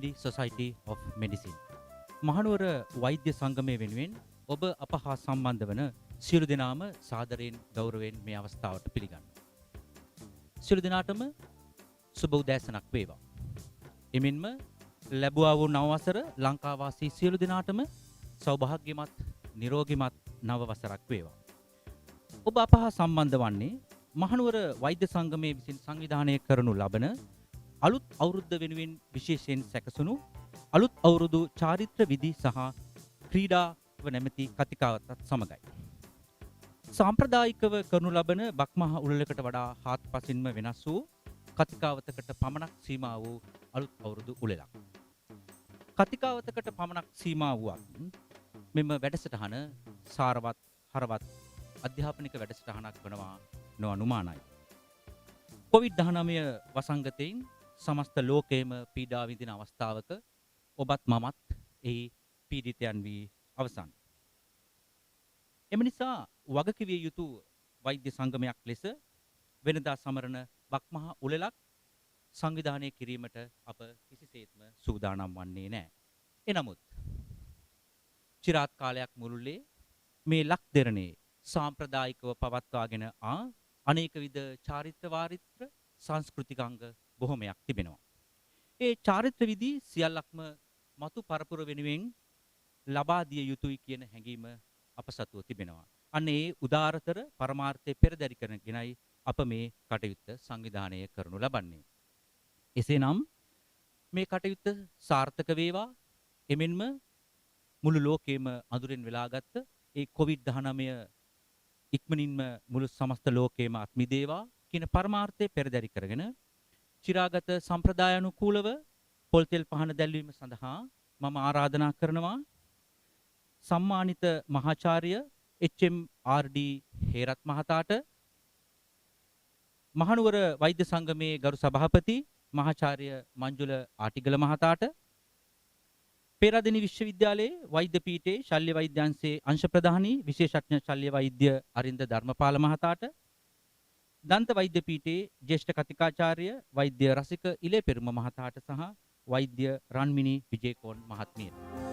Family Society of Medicine. Mahanuwara වෛද්‍ය සංගමය වෙනුවෙන් ඔබ අප හා සම්බන්ධ වන සියලු දෙනාම සාදරයෙන් ගෞරවයෙන් මේ අවස්ථාවට පිළිගන්නවා. සියලු දෙනාටම සුබ උදෑසනක් වේවා. එමෙන්ම ලැබුවා වූ නව වසර ලංකාවාසී සියලු දෙනාටම සෞභාග්‍යමත් නිරෝගීමත් නව වසරක් වේවා. ඔබ අප හා සම්බන්ධ වන්නේ මහනුවර වෛද්‍ය සංගමයේ විසින් සංවිධානය කරනු ලබන අලුත් අවුරුද්ද වෙනුවෙන් විශේෂයෙන් සැකසුණු අලුත් අවුරුදු චාරිත්‍ර විධි සහ ක්‍රීඩාව නැමැති කතිකාවතත් සමගයි. සාම්ප්‍රදායිකව කරනු ලබන බක්මහා උළෙලකට වඩා හාත්පසින්ම වෙනස් වූ කතිකාවතකට පමණක් සීමා වූ අලුත් අවුරුදු උළෙලක්. කතිකාවතකට පමණක් සීමා වූවත් මෙම වැඩසටහන සාරවත් හරවත් අධ්‍යාපනික වැඩසටහනක් වනවා නොඅනුමානයි. COVID-19 වසංගතයෙන් සමස්ත ලෝකයේම පීඩා විඳින අවස්ථාවක ඔබත් මමත් එහි පීඩිතයන් වී අවසන්. එම නිසා වගකිවිය යුතු වෛද්‍ය සංගමයක් ලෙස වෙනදා සමරන බක්මහා උළෙලක් සංවිධානය කිරීමට අප කිසිසේත්ම සූදානම් වන්නේ නැහැ. එනමුත් චිරාත් කාලයක් මුළුල්ලේ මේ ලක් දෙරණේ සාම්ප්‍රදායිකව පවත්වාගෙන අනේක විද චාරිත්‍ර වාරිත්‍ර සංස්කෘතික අංග බොහොමයක් තිබෙනවා. ඒ චාරිත්‍ර විධි සියල්ලක්ම මතු පරපුර වෙනුවෙන් ලබා දිය යුතුයි කියන හැඟීම අප සතුව තිබෙනවා. අන්න ඒ උදාරතර පරමාර්ථය පෙරදරි කරගෙනයි අප මේ කටයුත්ත සංවිධානය කරනු ලබන්නේ. එසේනම් මේ කටයුත්ත සාර්ථක වේවා. එමෙන්ම මුළු ලෝකෙම අඳුරෙන් වෙලාගත්ත ඒ COVID-19 ඉක්මනින්ම මුළු සමස්ත ලෝකෙම අත්මිදේවා කියන පරමාර්ථය පෙරදරි කරගෙන චිරාගත සම්ප්‍රදායානුකූලව පොල්තෙල් පහන දැල්වීම සඳහා මම ආරාධනා කරනවා සම්මානිත මහාචාර්ය HMRD හේරත් මහතාට, මහනුවර වෛද්‍ය සංගමේ ගරු සභාපති මහාචාර්ය මංජුල ආටිගල මහතාට, පේරාදෙණි විශ්වවිද්‍යාලයේ වෛද්‍ය පීඨයේ ශල්‍ය වෛද්‍යාංශයේ අංශ ප්‍රධානී විශේෂඥ ශල්‍ය වෛද්‍ය අරින්ද ධර්මපාල මහතාට, දන්ත වෛද්‍ය පීඨයේ ජ්‍යෙෂ්ඨ කතිකාචාර්ය වෛද්‍ය රසික ඉලේපෙරුම මහතාට සහ වෛද්‍ය රන්මිනි විජේකෝන් මහත්මියට.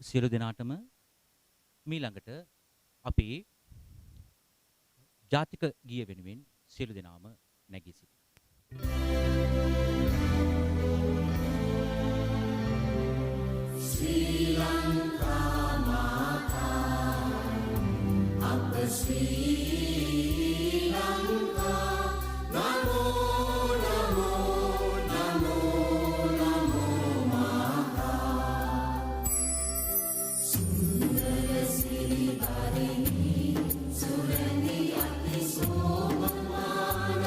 සියලු දෙනාටම මීළඟට අපි ජාතික ගීය වෙනුවෙන් සියලු දෙනාම නැගී සිටිමු. ශ්‍රී ලංකා මාතා අප ශ්‍රී ලංකා නමෝ නමෝ නමෝ නමෝ මාතා සුන්දර සිරි ධරිණී සුරනි අති සෝමමාන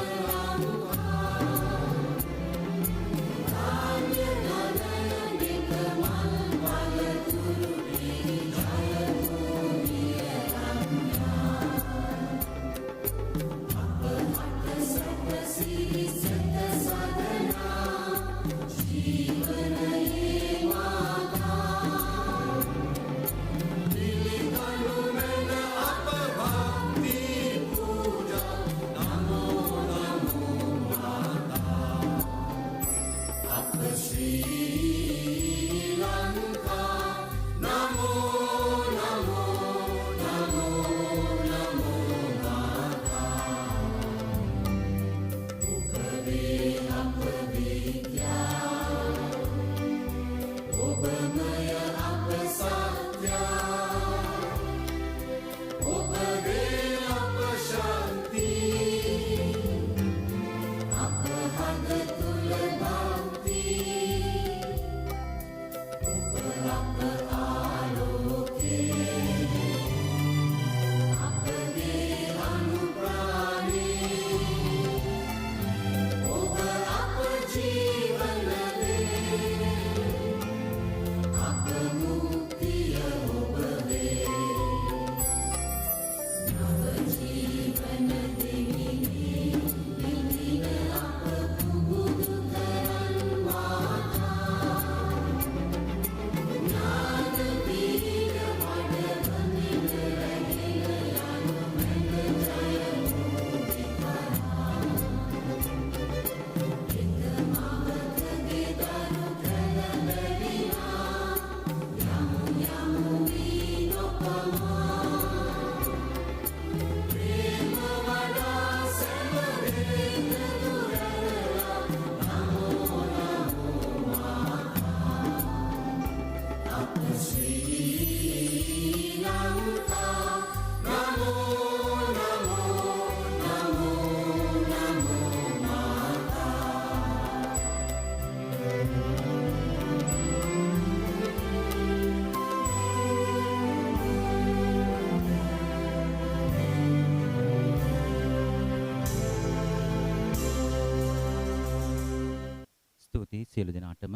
ස්තුතියි සියලු දෙනාටම.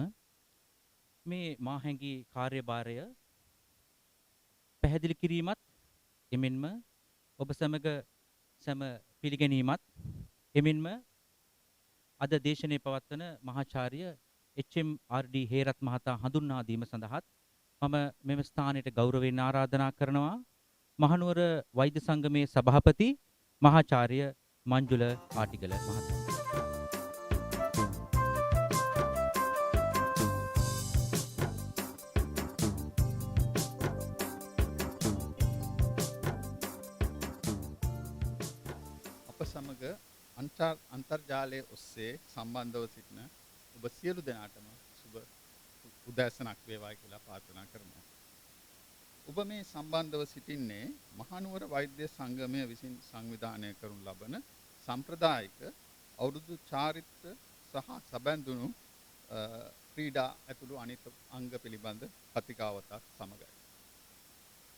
මේ මා හැඟී කාර්යභාරය පැහැදිලි කිරීමත් එමෙන්ම ඔබ සැම පිළිගැනීමත් එමෙන්ම අද දේශනය පවත්වන මහාචාර්ය HMRD හේරත් මහතා හඳුන්වා දීම සඳහාත් මම මෙම ස්ථානයට ගෞරවයෙන් ආරාධනා කරනවා මහනුවර වෛද්‍ය සංගමේ සභාපති මහාචාර්ය මංජුල ආටිගල මහතා. සමග අන්තර්ජාලයේ ඔස්සේ සම්බන්ධව සිටින ඔබ සියලු දෙනාටම සුබ උදෑසනක් වේවායි කියලා ප්‍රාර්ථනා කරනවා. ඔබ මේ සම්බන්ධව සිටින්නේ මහනුවර වෛද්‍ය සංගමය විසින් සංවිධානය කරනු ලබන සම්ප්‍රදායික අවුරුදු චාරිත්‍ර සහ සැබඳුණු ක්‍රීඩා ඇතුළු අනිත් අංග පිළිබඳ කතිකාවතක් සමගයි.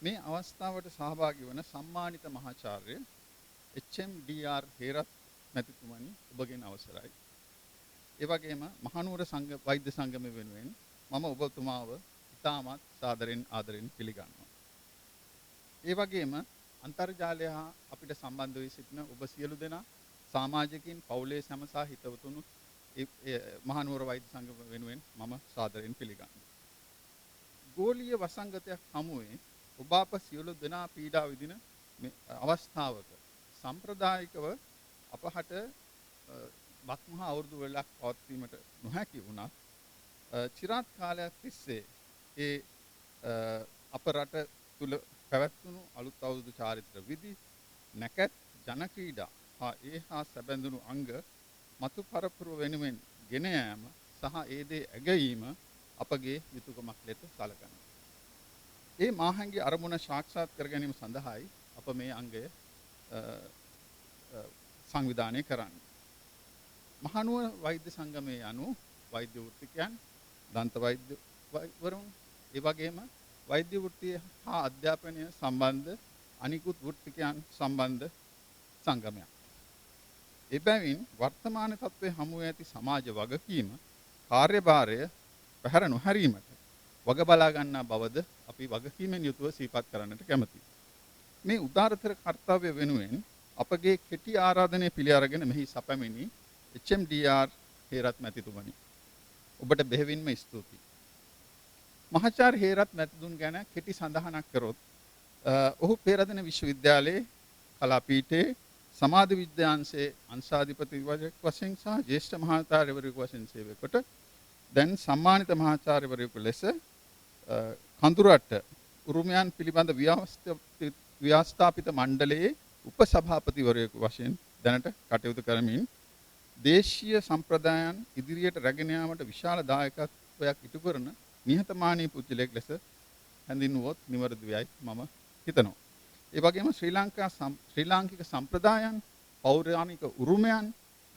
මේ අවස්ථාවට සහභාගී වන සම්මානිත මහාචාර්ය HMDR හේරත් මැතිතුමනි ඔබගෙන් අවසරයි. ඒ වගේම මහනුවර වෛද්‍ය සංගමය වෙනුවෙන් මම ඔබතුමාව ඉතාමත් සාදරෙන් ආදරෙන් පිළිගන්නවා. ඒ වගේම අන්තර්ජාලය හා අපිට සම්බන්ධ වී සිටින ඔබ සියලු දෙනා සමාජිකින් පවුලේ සැම සහ හිතවතුන් මහනුවර වෛද්‍ය සංගම වෙනුවෙන් මම සාදරෙන් පිළිගන්නවා. ගෝලීය වසංගතයක් හමුවේ ඔබ අප සියලු දෙනා පීඩා විඳින අවස්ථාවක සම්ප්‍රදායිකව අපහට බක්මහා අවුරුදු වෙලක් පවත්වීමට නොහැකි වුණත් චිරාත් කාලයක් තිස්සේ ඒ අප රට තුල පැවැත්වුණු අලුත් අවුරුදු චාරිත්‍ර විධි නැකත් ජන ක්‍රීඩා හා සැබඳුණු අංග මතු පරපුර වෙනුවෙන් ගෙන යාම සහ ඒ දේ ඇගීම අපගේ යුතුයකමක් ලෙස සැලකනවා. ඒ මාහංගී අරමුණ සාක්ෂාත් කර ගැනීම සඳහායි අප මේ අංගය සංවිධානය කරන්නේ. මහනුවර වෛද්‍ය සංගමයේ යනු වෛද්‍ය වෘත්තිකයන්, දන්ත වෛද්‍යවරුන්, ඒ වගේම වෛද්‍ය වෘත්තිය හා අධ්‍යාපනය සම්බන්ධ අනිකුත් වෘත්තිකයන් සම්බන්ධ සංගමයක්. එබැවින් වර්තමාන තත්ත්වයේ හමු ඇති සමාජ වගකීම කාර්යභාරය පැහැර නොහැරීමට වග බලා ගන්නා බවද අපි වගකීමෙන් යුතුව සිහිපත් කරන්නට කැමැතියි. මේ උදාරතර කර්තව්‍ය වෙනුවෙන් අපගේ කෙටි ආරාධනය පිළි අරගෙන මෙහි සැපැමිණි HMDR හේරත් මැතිතුමනි. ඔබට බෙහෙවින්ම ස්තුතියි. මහාචාර්ය හේරත් මැතිතුන් ගැන කෙටි සඳහනක් කරොත් ඔහු පෙරදෙන විශ්වවිද්‍යාලයේ කලාපීඨයේ සමාජ විද්‍යාංශයේ අංශාධිපති වශයෙන් සහ ජ්‍යෙෂ්ඨ මහාචාර්යවරයෙකු වශයෙන් සේවය කොට දැන් සම්මානිත මහාචාර්යවරයෙකු ලෙස කඳුරට උරුමයන් පිළිබඳ ව්‍යවස්ථාපිත මණ්ඩලයේ උපසභාපතිවරයෙකු වශයෙන් දැනට කටයුතු කරමින් දේශීය සම්ප්‍රදායන් ඉදිරියට රැගෙන යාමට විශාල දායකත්වයක් ඉටු කරන නිහතමානී පුද්ගලයෙක් ලෙස හැඳින්වුවොත් නිවැරදිවයි මම හිතනවා. ඒ වගේම ශ්‍රී ලාංකික සම්ප්‍රදායන් පෞරාණික උරුමයන්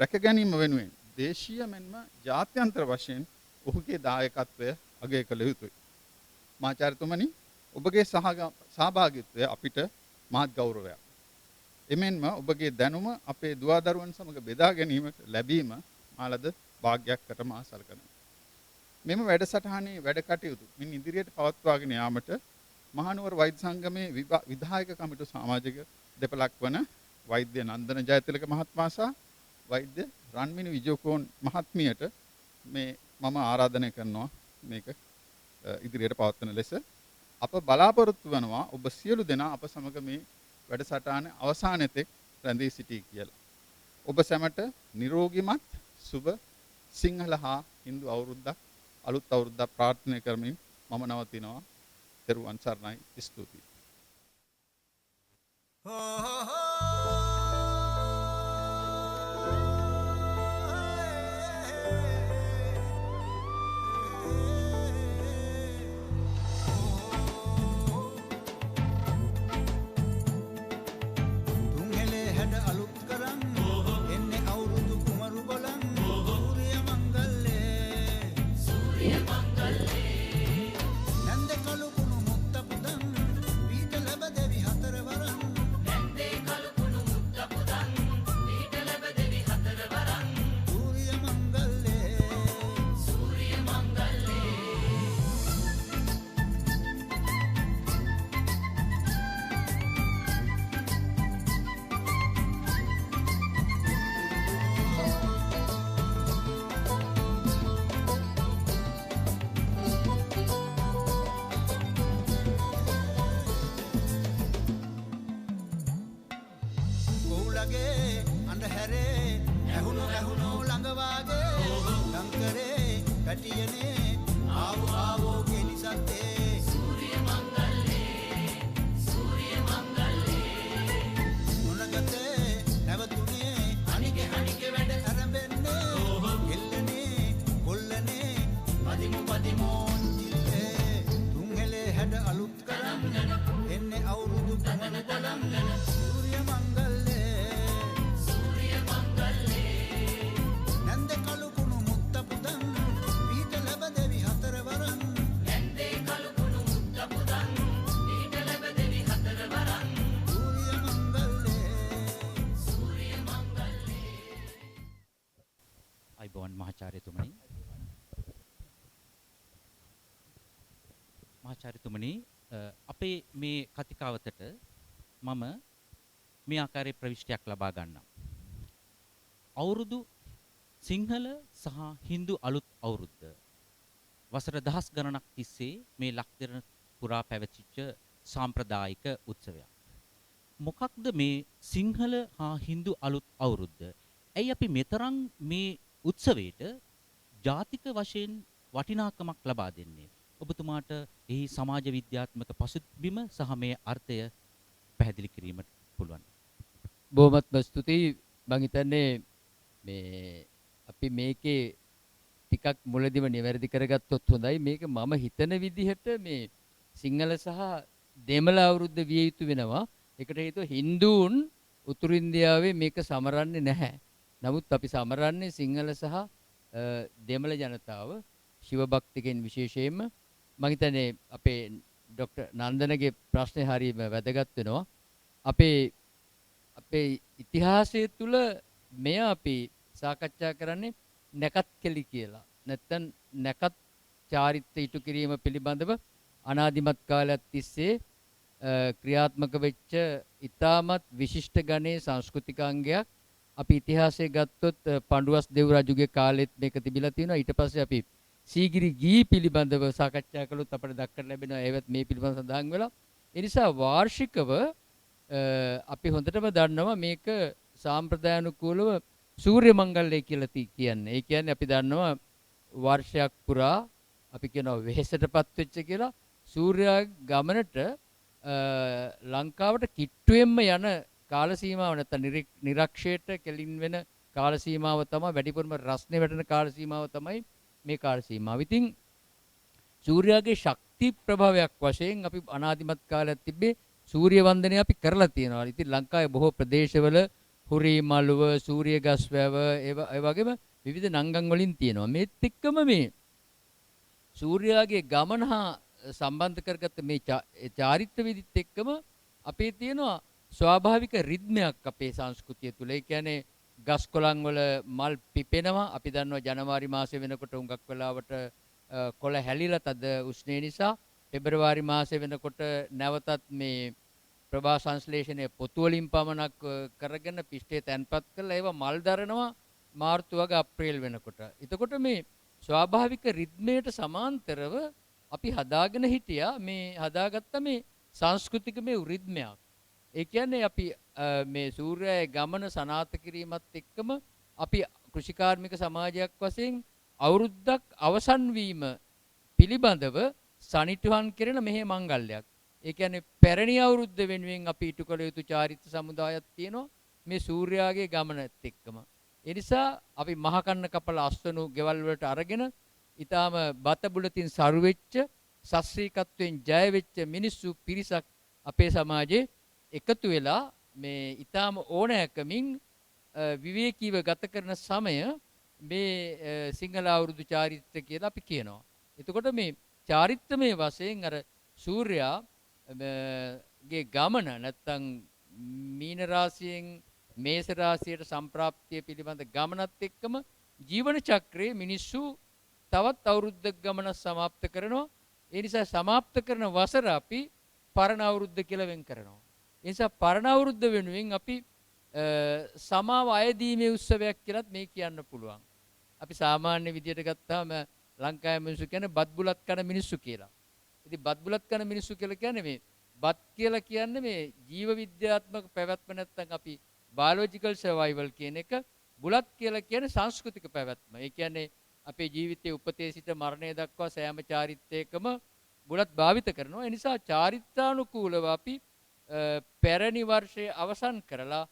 රැක ගැනීම වෙනුවෙන් දේශීය මෙන්ම ජාත්‍යන්තර වශයෙන් ඔහුගේ දායකත්වය අගය කළ යුතුයි. මහාචාර්යතුමනි, ඔබගේ සහභාගීත්වය අපිට මහත් ගෞරවයක්. එමෙන්ම ඔබගේ දැනුම අපේ දුවදරුවන් සමග බෙදා ගැනීමට ලැබීම මාලද වාග්යක්කට මා සලකනවා. මෙම වැඩසටහනේ වැඩ කටයුතු මින් ඉදිරියට පවත්වාගෙන යාමට මහනුවර වෛද්‍ය සංගමේ විධායක කමිටු සමාජික දෙපළක් වන වෛද්‍ය නන්දන ජයතිලක මහත්මයා සහ වෛද්‍ය රන්මිනි විජයකෝන් මහත්මියට මම ආරාධනය කරනවා මේක ඉදිරියට පවත්වන ලෙස. අප බලාපොරොත්තු වෙනවා ඔබ සියලු දෙනා අප සමග මේ වැඩසටහන අවසානයේතෙක් රැඳී සිටී කියලා. ඔබ සැමට නිරෝගීමත් සුබ සිංහල හා හින්දු අලුත් අවුරුද්දක් ප්‍රාර්ථනා කරමින් මම නවතිනවා. තෙරුවන් සරණයි. ස්තුතියි. නන්ද කලු කුණු මුත්ත පුදන් පීත ලැබ දෙවි හතර වරන් පැටියනේ ආවෝ ආවෝ කෙලිසත්තේ සූර්ය මංගල්ලේ මොනගතේ නැවතුනේ හනිගේ වැඩ ආරම්භෙන්නේ එල්ලනේ කොල්ලනේ පදිමු ජිල්ලේ තුන්හෙලේ හැඩ අලුත් කරන් එන්නේ අවුරුදු තුනක බලන් සූර්ය මංගල්ලේ නන්ද කලු කුණු මුත්ත පුදන් පීට ලැබ දෙවි හතර වරන් නන්දේ කලු කුණු මුත්ත පුදන් පීට ලැබ දෙවි හතර වරන් සූර්ය මංගල්ලේ අයිබෝන් මහාචාර්යතුමනි. මහාචාර්යතුමනි, අපේ මේ කතිකාවතට මම මේ ආකාරයේ ප්‍රවිෂ්ටයක් ලබා ගන්නම්. අවුරුදු සිංහල සහ හින්දු අලුත් අවුරුද්ද වසර දහස් ගණනක් තිස්සේ මේ ලක්දිරණ පුරා පැවතිච්ච සාම්ප්‍රදායික උත්සවයක්. මොකක්ද මේ සිංහල හා හින්දු අලුත් අවුරුද්ද? ඇයි අපි මෙතරම් මේ උත්සවයට ජාතික වශයෙන් වටිනාකමක් ලබා දෙන්නේ? ඔබතුමාට එහි සමාජ විද්‍යාත්මක පසුබිම සහ මේ අර්ථය පැහැදිලි කිරීමට පුළුවන්. බොහොමත්ම ස්තුතියි. මම හිතන්නේ මේ අපි මේකේ ටිකක් මුලදිම නිවැරදි කරගත්තොත් හොඳයි. මේක මම හිතන විදිහට මේ සිංහල සහ දෙමළ අවුරුද්ද විය යුතු වෙනවා. ඒකට හේතුව හින්දුන් උතුරු ඉන්දියාවේ මේක සමරන්නේ නැහැ. නමුත් අපි සමරන්නේ සිංහල සහ දෙමළ ජනතාව ශිව භක්තිකෙන් විශේෂයෙන්ම. මම හිතන්නේ අපේ ડોક્ટર නන්දනගේ ප්‍රශ්නේ හරියම වැදගත් වෙනවා. අපේ ඉතිහාසය තුල මෙය අපි සාකච්ඡා කරන්නේ නැකත් කෙලි කියලා. නැත්තම් නැකත් චාරිත්‍ර ඉටු කිරීම පිළිබඳව අනාදිමත් කාලයක් තිස්සේ ක්‍රියාත්මක වෙච්ච ඉතාමත් විශිෂ්ට ගණයේ සංස්කෘතිකාංගයක්. අපි ඉතිහාසයේ ගත්තොත් පඬුවස් දෙව් රජුගේ කාලෙත් මේක තිබිලා තියෙනවා. ඊට පස්සේ අපි සීගිරි ගී පිළිබඳව සාකච්ඡා කළොත් අපිට දක්කට ලැබෙනවා ඒවත් මේ පිළිබඳව සඳහන් වෙලා. ඒ නිසා වාර්ෂිකව අපි හොඳටම දන්නවා මේක සාම්ප්‍රදායානුකූලව සූර්ය මංගල්‍යය කියලා කියන්නේ. ඒ කියන්නේ අපි දන්නවා වර්ෂයක් පුරා අපි කියනවා වෙහෙසටපත් වෙච්ච කියලා සූර්යා ගමනට ලංකාවට කිට්ටුවෙන්ම යන කාල සීමාව නැත්නම් නිරක්ෂයට කෙලින් වෙන කාල සීමාව තමයි වැඩිපුරම රස්නේ වැටෙන කාල සීමාව තමයි මේ කාල සීමාව. ඉතින් සූර්යාගේ ශක්ති ප්‍රභාවයක් වශයෙන් අපි අනාදිමත් කාලයක් තිබ්බේ සූර්ය වන්දනය අපි කරලා තියෙනවා. ඉතින් ලංකාවේ බොහෝ ප්‍රදේශවල හුරී මළුව, සූර්ය ගස් වැව ඒ වගේම විවිධ නංගන් වලින් තියෙනවා. මේත් එක්කම මේ සූර්යාගේ ගමන හා සම්බන්ධ කරගත්ත මේ චාරිත්‍ර විදිත් එක්කම අපේ තියෙනවා ස්වාභාවික රිද්මයක් අපේ සංස්කෘතිය තුළ. ඒ කියන්නේ ගස් කොළන් වල මල් පිපෙනවා. අපි දන්නවා ජනවාරි මාසෙ වෙනකොට හුඟක් වෙලාවට කොළ හැලිලා තද උෂ්ණය නිසා. පෙබරවාරි මාසෙ වෙනකොට නැවතත් මේ ප්‍රභා සංශ්ලේෂණය පොතු වලින් පමණක් කරගෙන පිෂ්ඨේ තැන්පත් කරලා ඒවා මල් දරනවා මාර්තු වගේ අප්‍රේල් වෙනකොට. එතකොට මේ ස්වාභාවික රිද්මයට සමාන්තරව අපි හදාගෙන හිටියා මේ හදාගත්ත මේ සංස්කෘතික මේ රිද්මයක්. ඒ කියන්නේ අපි මේ සූර්යයේ ගමන සනාථ කිරීමත් එක්කම අපි කෘෂිකාර්මික සමාජයක් වශයෙන් අවුරුද්දක් අවසන් වීම පිළිබඳව සනිටුහන් කෙරෙන මෙහි මංගල්‍යයක්. ඒ කියන්නේ පැරණි අවුරුද්ද වෙනුවෙන් අපි ඉටු කළ යුතු චාරිත්‍ර සමුදායක් තියෙනවා මේ සූර්යාගේ ගමනත් එක්කම. ඒ නිසා අපි මහ කන්න කපල අස්වනු ගෙවල් වලට අරගෙන ඊටාම බත බුලතින් සරු වෙච්ච ශාස්ත්‍රීයත්වයෙන් ජය වෙච්ච මිනිස්සු පිරිසක් අපේ සමාජයේ එකතු වෙලා මේ ඊටාම ඕනෑකමින් විවේකීව ගත කරන සමය මේ සිංහල අවුරුදු චාරිත්‍ර කියලා අපි කියනවා. එතකොට මේ චාරිත්‍රමය වශයෙන් අර සූර්යා ගේ ගමන නැත්තම් මීන රාශියෙන් මේස රාශියට සම්ප්‍රාප්තිය පිළිබඳ ගමනත් එක්කම ජීවන චක්‍රයේ මිනිස්සු තවත් අවුරුද්දක් ගමන සමාප්ත කරනවා. ඒ නිසා සමාප්ත කරන වසර අපි පරණ අවුරුද්ද කියලා වෙන් කරනවා. ඒ නිසා පරණ අවුරුද්ද වෙනුවෙන් අපි සමාව අයදීමේ උත්සවයක් කියලාත් මේ කියන්න පුළුවන්. අපි සාමාන්‍ය විදියට ගත්තාම ලංකාවේ මිනිස්සු කියන්නේ බත් බුලත් කන මිනිස්සු කියලා. ඉතින් බත් බුලත් කන මිනිස්සු කියලා කියන්නේ මේ බත් කියලා කියන්නේ මේ ජීව විද්‍යාත්මක පැවැත්ම නැත්නම් අපි බයොලොජිකල් සර්වයිවල් කියන එක. බුලත් කියලා කියන්නේ සංස්කෘතික පැවැත්ම. ඒ කියන්නේ අපේ ජීවිතයේ උපතේ සිට මරණය දක්වා සෑම චාරිත්‍රයකම බුලත් භාවිත කරනවා. ඒ නිසා චාරිත්‍රානුකූලව අපි පැරණි වර්ෂයේ අවසන් කරලා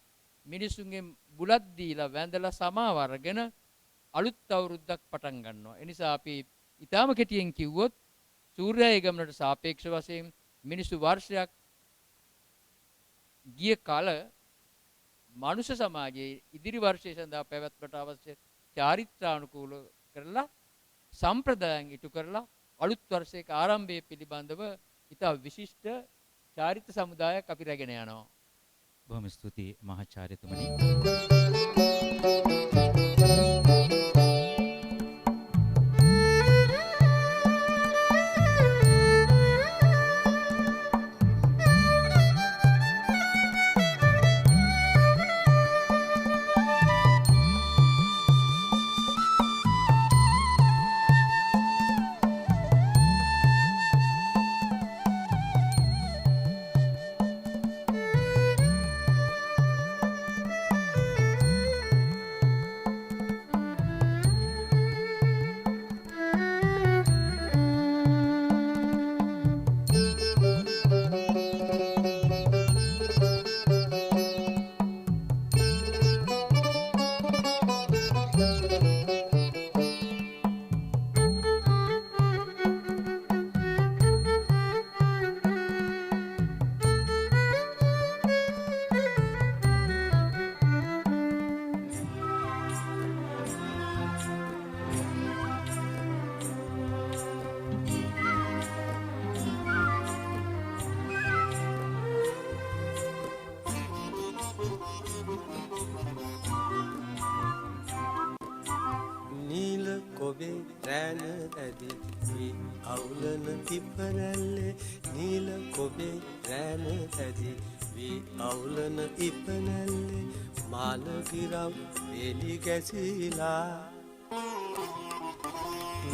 මිනිසුන්ගෙන් බුලත් දීලා වැඳලා සමාව අරගෙන අලුත් අවුරුද්දක් පටන් ගන්නවා. ඒ නිසා අපි ඊටාම කෙටියෙන් කිව්වොත් සූර්යාගේ ගමනට සාපේක්ෂ වශයෙන් මිනිසු වර්ෂයක් ගිය කල මනුෂ්‍ය සමාජයේ ඉදිරි වර්ෂය සඳහා පැවැත්මට අවශ්‍ය චාරිත්‍රානුකූල කරලා සම්ප්‍රදායන් ඉටු කරලා අලුත් වර්ෂයක ආරම්භය පිළිබඳව ඉතා විශිෂ්ට චාරිත්‍ර සමුදායක් අපි රැගෙන යනවා. බොහොම ස්තුතියි මහාචාර්යතුමනි. ඔබේ රැන ඇදි වී අවුලන ඉපනැල්ලේ නීල කොබේ රැන ඇදි වී අවුලන ඉපනැල්ලේ මානගිරම් එලි ගැසිලා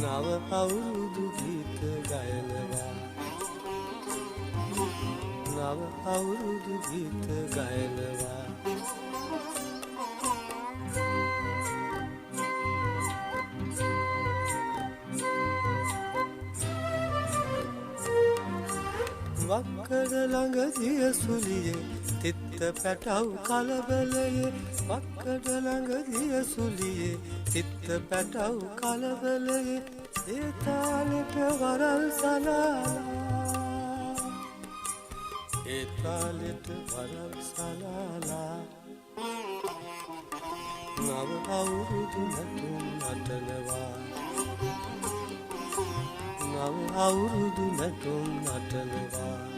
නව අවුරුදු ගීත ගයනවා නව අවුරුදු ගීත ගයනවා වක්කඩ ළඟ දිය සුලියේ තිත්ත පැටව් කලබලයේ වක්කඩ ළඟ දිය සුලියේ තිත්ත පැටව් කලබලයේ ඒ තාලෙට වරල් සලාලා ඒ තාලෙට වරල් සලාලා නව අවුරුදු නැතුම් නටනවා නව අවුරුදු නැටුම් නටනවා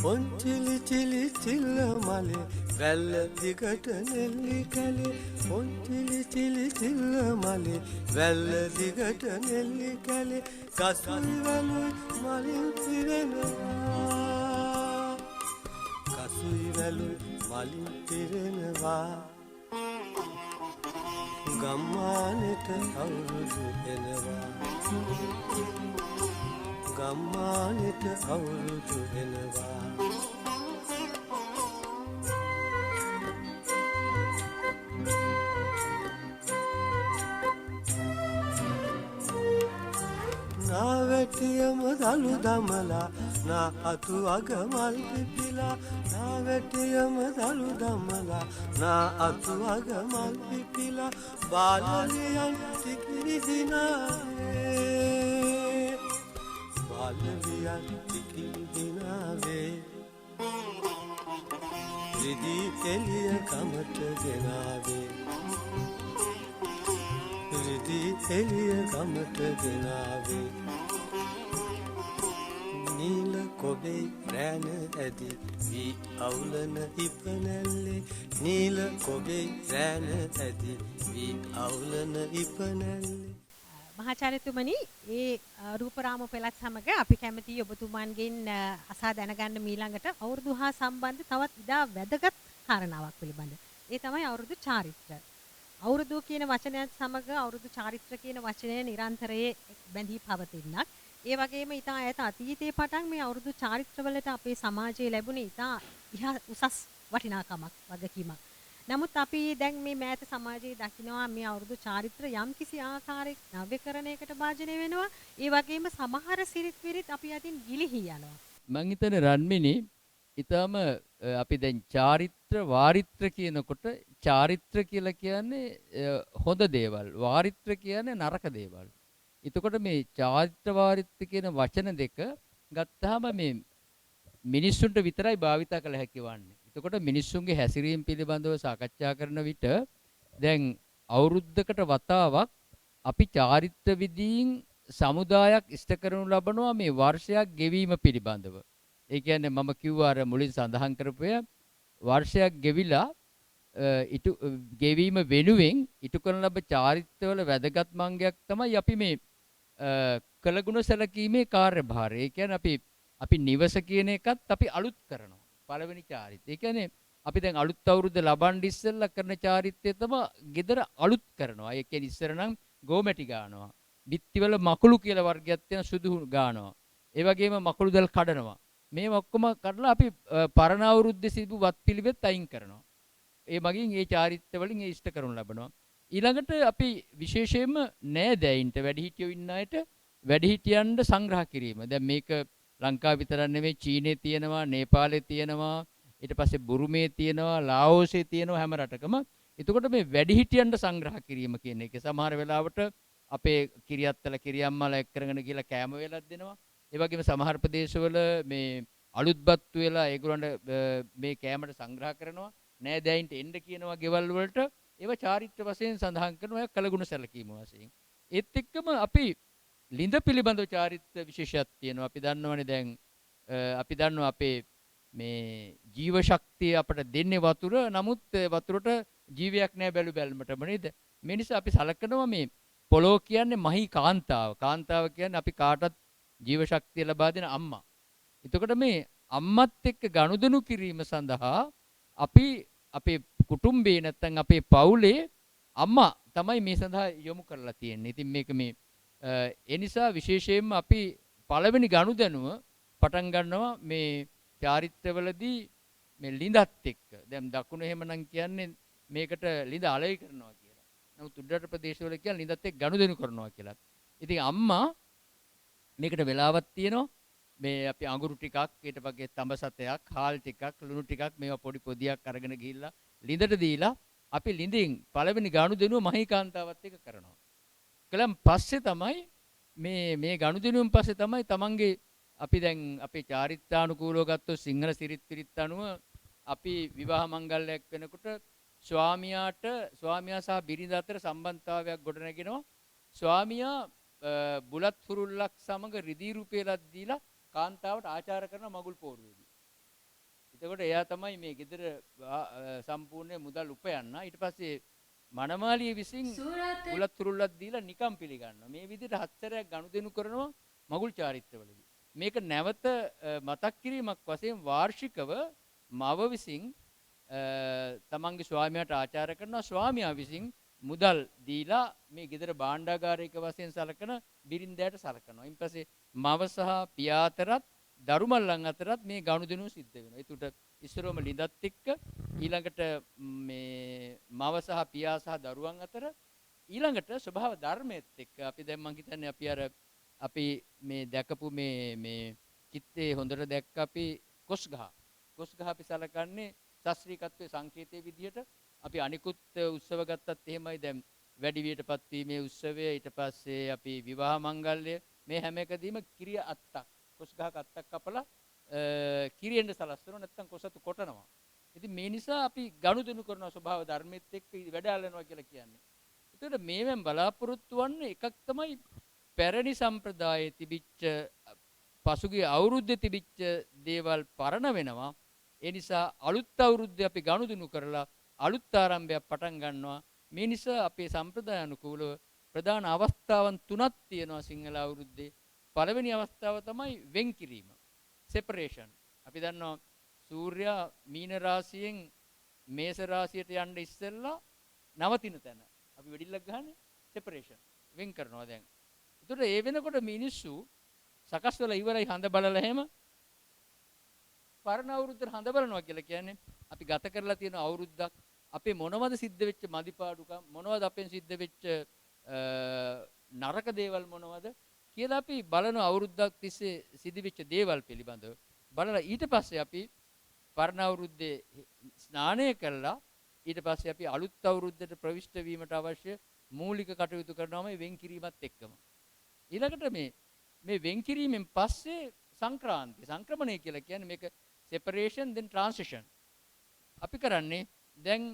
පොන්චිලි චිලි චිල්ල මලේ වැල්ල දිගට නෙල්ලි කැලේ පොන්චිලි චිලි චිල්ල මලේ වැල්ල දිගට නෙල්ලි කැලේ කසුයි වැලුයි මලින් පිරෙනවා කසුයි වැලුයි මලින් පිරෙනවා ගම්මානෙට අවුරුදු එනවා ගම්මානෙට අවුරුදු එනවා නාවැටියම දළු දමලා නා අතු අග මල් පිපිලා නාවැටියම දළු දමලා නා අතු අග මල් පිපිලා බාලලියන් ටිකිරි දිනාවේ බාලලියන් ටිකිරි දිනාවේ රිදී එළිය කමට ගෙනාවේ රිදී එළිය කමට ගෙනාවේ නීල කොබේ රැන ඇදි වී අවුලන ඉපනැල්ලේ නීල කොබේ රැන ඇදි වී අවුලන ඉපනැල්ලේ මහාචාර්යතුමනි ඒ රූපරාම පෙළත් සමග අපි කැමතියි ඔබතුමන්ගෙන් අසා දැනගන්න මීළඟට අවුරුදු හා සම්බන්ධ තවත් ඉදා වැදගත් කාරණාවක් පිළිබඳ. ඒ තමයි අවුරුදු චාරිත්‍ර. අවුරුදු කියන වචනයත් සමග අවුරුදු චාරිත්‍ර කියන වචනය නිරන්තරයේ බැඳී පවතිනක්. ඒ වගේම ඊටා ඈත අතීතයේ පටන් මේ අවුරුදු චාරිත්‍රවලට අපේ සමාජයේ ලැබුණේ ඊටා උසස් වටිනාකමක් වගකීමක්. නමුත් අපි දැන් මේ මෑත සමාජයේ දකිනවා මේ අවුරුදු චාරිත්‍ර යම්කිසි ආකාරයක නව්‍යකරණයකට භාජනය වෙනවා. ඒ වගේම සමහර සිරිත් විරිත් අපි අතින් ගිලිහි යනවා. මං හිතන්නේ රන්මිනි ඊටම අපි දැන් චාරිත්‍ර වාරිත්‍ර කියනකොට චාරිත්‍ර කියලා කියන්නේ හොඳ දේවල් වාරිත්‍ර කියන්නේ නරක දේවල්. එතකොට මේ චාරිත්‍ර වාරිත්‍ර කියන වචන දෙක ගත්තාම මේ මිනිස්සුන්ට විතරයි භාවිතා කළ හැකි වන්නේ. එතකොට මිනිස්සුන්ගේ හැසිරීම පිළිබඳව සාකච්ඡා කරන විට දැන් අවුරුද්දකට වතාවක් අපි චාරිත්‍ර විදීන් සමුදායක් ඉෂ්ට කරනු ලබනවා මේ වර්ෂයක් ගෙවීම පිළිබඳව. ඒ කියන්නේ මම කිව්වා අර මුලින් සඳහන් කරපු වර්ෂයක් ගෙවිලා ගෙවීම වෙනුවෙන් ඉටු කරන ලබ චාරිත්‍රවල වැදගත් මංගයක් තමයි අපි මේ කළගුණ සැලකීමේ කාර්යභාරය. ඒ කියන්නේ අපි නිවස කියන එකත් අපි අලුත් කරනවා. පළවෙනි චාරිත්‍රය. ඒ කියන්නේ අපි දැන් අලුත් අවුරුද්ද ලබන්න ඉස්සෙල්ලා කරන චාරිත්‍රය තමයි ගෙදර අලුත් කරනවා. ඒ කියන්නේ ඉස්සර නම් ගෝමැටි ගානවා. බිත්තිවල මකුළු කියලා වර්ගයක් තියෙන සුදු ගානවා. ඒ වගේම මකුළු දැල් කඩනවා. මේ ඔක්කොම කඩලා අපි පරණ අවුරුද්දේ සිදු වත් පිළිවෙත් අයින් කරනවා. ඒ මගින් ඒ චාරිත්‍ර වලින් ඒ ඉෂ්ට කරනු ලබනවා. ඊළඟට අපි විශේෂයෙන්ම නෑදෑයින්ට වැඩිහිටියෝ ඉන්න අයට වැඩිහිටියන්ට සංග්‍රහ කිරීම. දැන් මේක ලංකාව විතරක් නෙමෙයි චීනේ තියෙනවා, නේපාලේ තියෙනවා, ඊට පස්සේ බුරුමේ තියෙනවා, ලාओසේ තියෙනවා හැම රටකම. එතකොට මේ වැඩිහිටියන්ට සංග්‍රහ කිරීම කියන එක සමහර වෙලාවට අපේ කිරියත්තල කිරියම්මලා එක් කරගෙන ගිහලා කෑම වේලක් දෙනවා. ඒ වගේම සමහර ප්‍රදේශවල මේ අලුත්බත් වෙලා ඒගොල්ලන්ට මේ කෑමට සංග්‍රහ කරනවා. නෑදෑයින්ට එන්න කියනවා ගෙවල් වලට. ඒවා චාරිත්‍ර වශයෙන් සඳහන් කරනවා කළගුණ සැලකීම වශයෙන්. ඒත් එක්කම අපි ලිඳ පිළිබඳව චාරිත්‍ර විශේෂයක් තියෙනවා. අපි දන්නවනේ දැන් අපි දන්නවා අපේ මේ ජීව ශක්තිය අපට දෙන්නේ වතුර. නමුත් වතුරට ජීවයක් නැහැ බැලු බැලමටම නේද? මේ නිසා අපි සලකනවා මේ පොළොව කියන්නේ මහී කාන්තාව. කාන්තාව කියන්නේ අපි කාටත් ජීව ශක්තිය ලබා දෙන අම්මා. එතකොට මේ අම්මත් එක්ක ගනුදෙනු කිරීම සඳහා අපි අපේ කුටුම්බේ නැත්තම් අපේ පවුලේ අම්මා තමයි මේ සඳහා යොමු කරලා තියෙන්නේ. ඉතින් මේක මේ ඒ නිසා විශේෂයෙන්ම අපි පළවෙනි ගනුදෙනුව පටන් ගන්නවා මේ චාරිත්‍රවලදී මේ ලිඳත් එක්ක. දැන් දකුණ එහෙමනම් කියන්නේ මේකට ලිඳ අලයි කරනවා කියලා. නමුත් උඩරට ප්‍රදේශවල කියන්නේ ලිඳත් එක්ක ගනුදෙනු කරනවා කියලා. ඉතින් අම්මා මේකට වෙලාවක් තියෙනවා. මේ අපි අඟුරු ටිකක් ඊට වගේ තඹ සතයක්, හාල් ටිකක්, ලුණු ටිකක් මේවා පොඩි පොදියක් අරගෙන ගිහිල්ලා ලිඳට දීලා අපි ලිඳින් පළවෙනි ගනුදෙනුව මහී කාන්තාවත් එක්ක කරනවා. කලම් පස්සේ තමයි මේ ගනුදෙනුවෙන් පස්සේ තමයි තමන්ගේ අපි දැන් අපේ චාරිත්‍රානුකූලව ගත්තොත් සිංහල සිරිත් පිරිත් අනුව අපි විවාහ මංගල්‍යයක් වෙනකොට ස්වාමියා සහ බිරිඳ අතර සම්බන්ධතාවයක් ගොඩනගෙනවා. ස්වාමියා බුලත් හුරුල්ලක් සමග රිදී රුපියලක් දීලා කාන්තාවට ආචාර කරන මගුල් පෝරුවේදී. එතකොට එයා තමයි මේ ගෙදර සම්පූර්ණ මුදල් උපයන්න. ඊට පස්සේ මනමාලිය විසින් බුලත් හුරුල්ලක් දීලා නිකම් පිළිගන්නවා. මේ විදිහට හතරක් ගනුදෙනු කරනවා මගුල් චාරිත්‍රවලදී. මේක නැවත මතක් කිරීමක් වශයෙන් වාර්ෂිකව මව විසින් තමන්ගේ ස්වාමියාට ආචාර කරනවා. ස්වාමියා විසින් මුදල් දීලා මේ ගෙදර භාණ්ඩාගාරික වශයෙන් සලකන බිරින්දෑට සලකනවා. ඊට පස්සේ මව සහ පියා අතරත් දරුමල්ලන් අතරත් මේ ගනුදෙනුව සිද්ධ වෙනවා. ඒකට ඉස්සරවම ලිඳත් එක්ක ඊළඟට මේ මව සහ පියා සහ දරුවන් අතර ඊළඟට ස්වභාව ධර්මයේත් එක්ක අපි දැන් මං හිතන්නේ අපි මේ දැකපු මේ චිත්තේ හොඳට දැක්ක අපි කොස්ගහ අපි සලකන්නේ ශාස්ත්‍රීයත්වයේ සංකේතයේ විදිහට අපි අනිකුත් උත්සව ගත්තත් එහෙමයි. දැන් වැඩිවියටපත් වීමේ උත්සවය, ඊට පස්සේ අපි විවාහ මංගල්‍ය, මේ හැම එකදීම කිරිය අත්තක් කොස්ගහක අත්තක් කපලා කිරියෙන්ද සලස්වනවා නැත්නම් කොසතු කොටනවා. ඉතින් මේ නිසා අපි ගනුදෙනු කරන ස්වභාව ධර්මෙත් එක්ක වැඩ අල්ලනවා කියලා කියන්නේ. ඒතකොට මේවෙන් බලාපොරොත්තු වන්නේ එකක් තමයි පැරණි සම්ප්‍රදායේ තිබිච්ච පසුගිය අවුරුද්දේ තිබිච්ච දේවල් පරණ වෙනවා. ඒ නිසා අලුත් අවුරුද්දේ අපි ගනුදෙනු කරලා අලුත් ආරම්භයක් පටන් ගන්නවා. මේ නිසා අපේ සම්ප්‍රදාය අනුකූලව ප්‍රධාන අවස්ථාවන් තුනක් තියෙනවා සිංහල අවුරුද්දේ. පළවෙනි අවස්ථාව තමයි වෙන් කිරීම. separation. අපි දන්නවා සූර්යයා මීන රාශියෙන් මේෂ රාශියට යන්න ඉස්සෙල්ලා නවතින තැන. අපි වෙඩිල්ලක් ගහන්නේ separation. වෙන් කරනවා දැන්. ඒතකොට ඒ වෙනකොට මිනිස්සු සකස් වෙලා ඉවරයි හඳ බලලා එහෙම පරණ අවුරුද්දට හඳ බලනවා කියලා කියන්නේ අපි ගත කරලා තියෙන අවුරුද්දක් අපේ මොනවද සිද්ධ වෙච්ච මදිපාඩුකම් මොනවද අපෙන් සිද්ධ වෙච්ච නරක දේවල් මොනවද කියලා අපි බලන අවුරුද්දක් තිස්සේ සිදුවෙච්ච දේවල් පිළිබඳව බලලා ඊට පස්සේ අපි පරණ අවුරුද්දේ ස්නානය කළා ඊට පස්සේ අපි අලුත් අවුරුද්දට ප්‍රවිෂ්ඨ වීමට අවශ්‍ය මූලික කටයුතු කරනවා මේ වෙන්කිරීමත් එක්කම ඊළඟට මේ වෙන්කිරීමෙන් පස්සේ සංක්‍රමණය කියලා කියන්නේ මේක separation then transition අපි කරන්නේ දැන්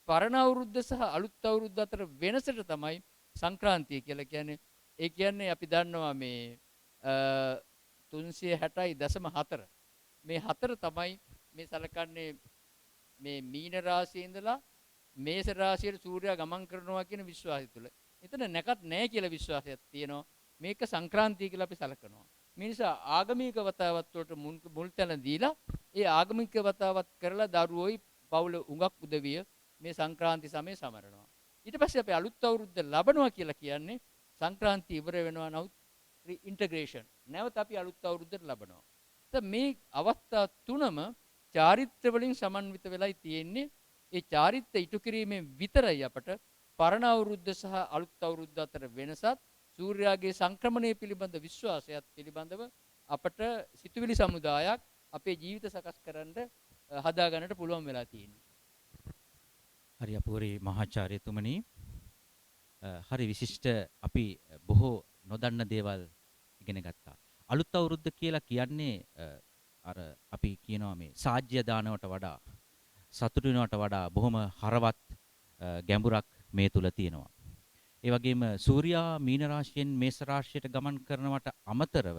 පරණ අවුරුද්ද සහ අලුත් අවුරුද්ද අතර වෙනසට තමයි සංක්‍රාන්තිය කියලා කියන්නේ ඒ කියන්නේ අපි දන්නවා මේ 360.4 මේ 4 තමයි මේ සලකන්නේ මේ මීන රාශියේ ඉඳලා මේෂ රාශියට සූර්යයා ගමන් කරනවා කියන විශ්වාසය තුළ. එතන නැකත් නැහැ කියලා විශ්වාසයක් තියෙනවා. මේක සංක්‍රාන්තිය කියලා අපි සලකනවා. මේ නිසා ආගමික වතාවත් වලට මුල් තැන දීලා ඒ ආගමික වතාවත් කරලා දරුවෝයි පවුල උඟක් උදවිය මේ සංක්‍රාන්ති සමයේ සමරනවා. ඊට පස්සේ අපි අලුත් අවුරුද්ද ලබනවා කියලා කියන්නේ සංක්‍රාන්තිය ඉවර වෙනවා නමුත් ඉන්ටග්‍රේෂන්. නැවත අපි අලුත් අවුරුද්දට ලබනවා. මේ අවස්ථා තුනම චාරිත්‍ර වලින් සමන්විත වෙලයි තියෙන්නේ. ඒ චාරිත්‍ර ඉටු කිරීමෙන් විතරයි අපට පරණ අවුරුද්ද සහ අලුත් අවුරුද්ද අතර වෙනසත් සූර්යාගේ සංක්‍රමණය පිළිබඳ විශ්වාසයත් පිළිබඳව අපට සිතුවිලි සමුදායක් අපේ ජීවිත සකස් කරන්න හදා ගන්නට පුළුවන් වෙලා තියෙන්නේ. හරි අපූර්ව මහාචාර්යතුමනි හරි විශිෂ්ට අපි බොහෝ නොදන්න දේවල් ඉගෙන ගත්තා. අලුත් අවුරුද්ද කියලා කියන්නේ අර අපි කියනවා මේ සාජ්‍ය දානවට වඩා සතුටු වෙනවට වඩා බොහොම හරවත් ගැඹුරක් මේ තුල තියෙනවා. ඒ වගේම සූර්යා මීන රාශියෙන් මේෂ රාශියට ගමන් කරනවට අමතරව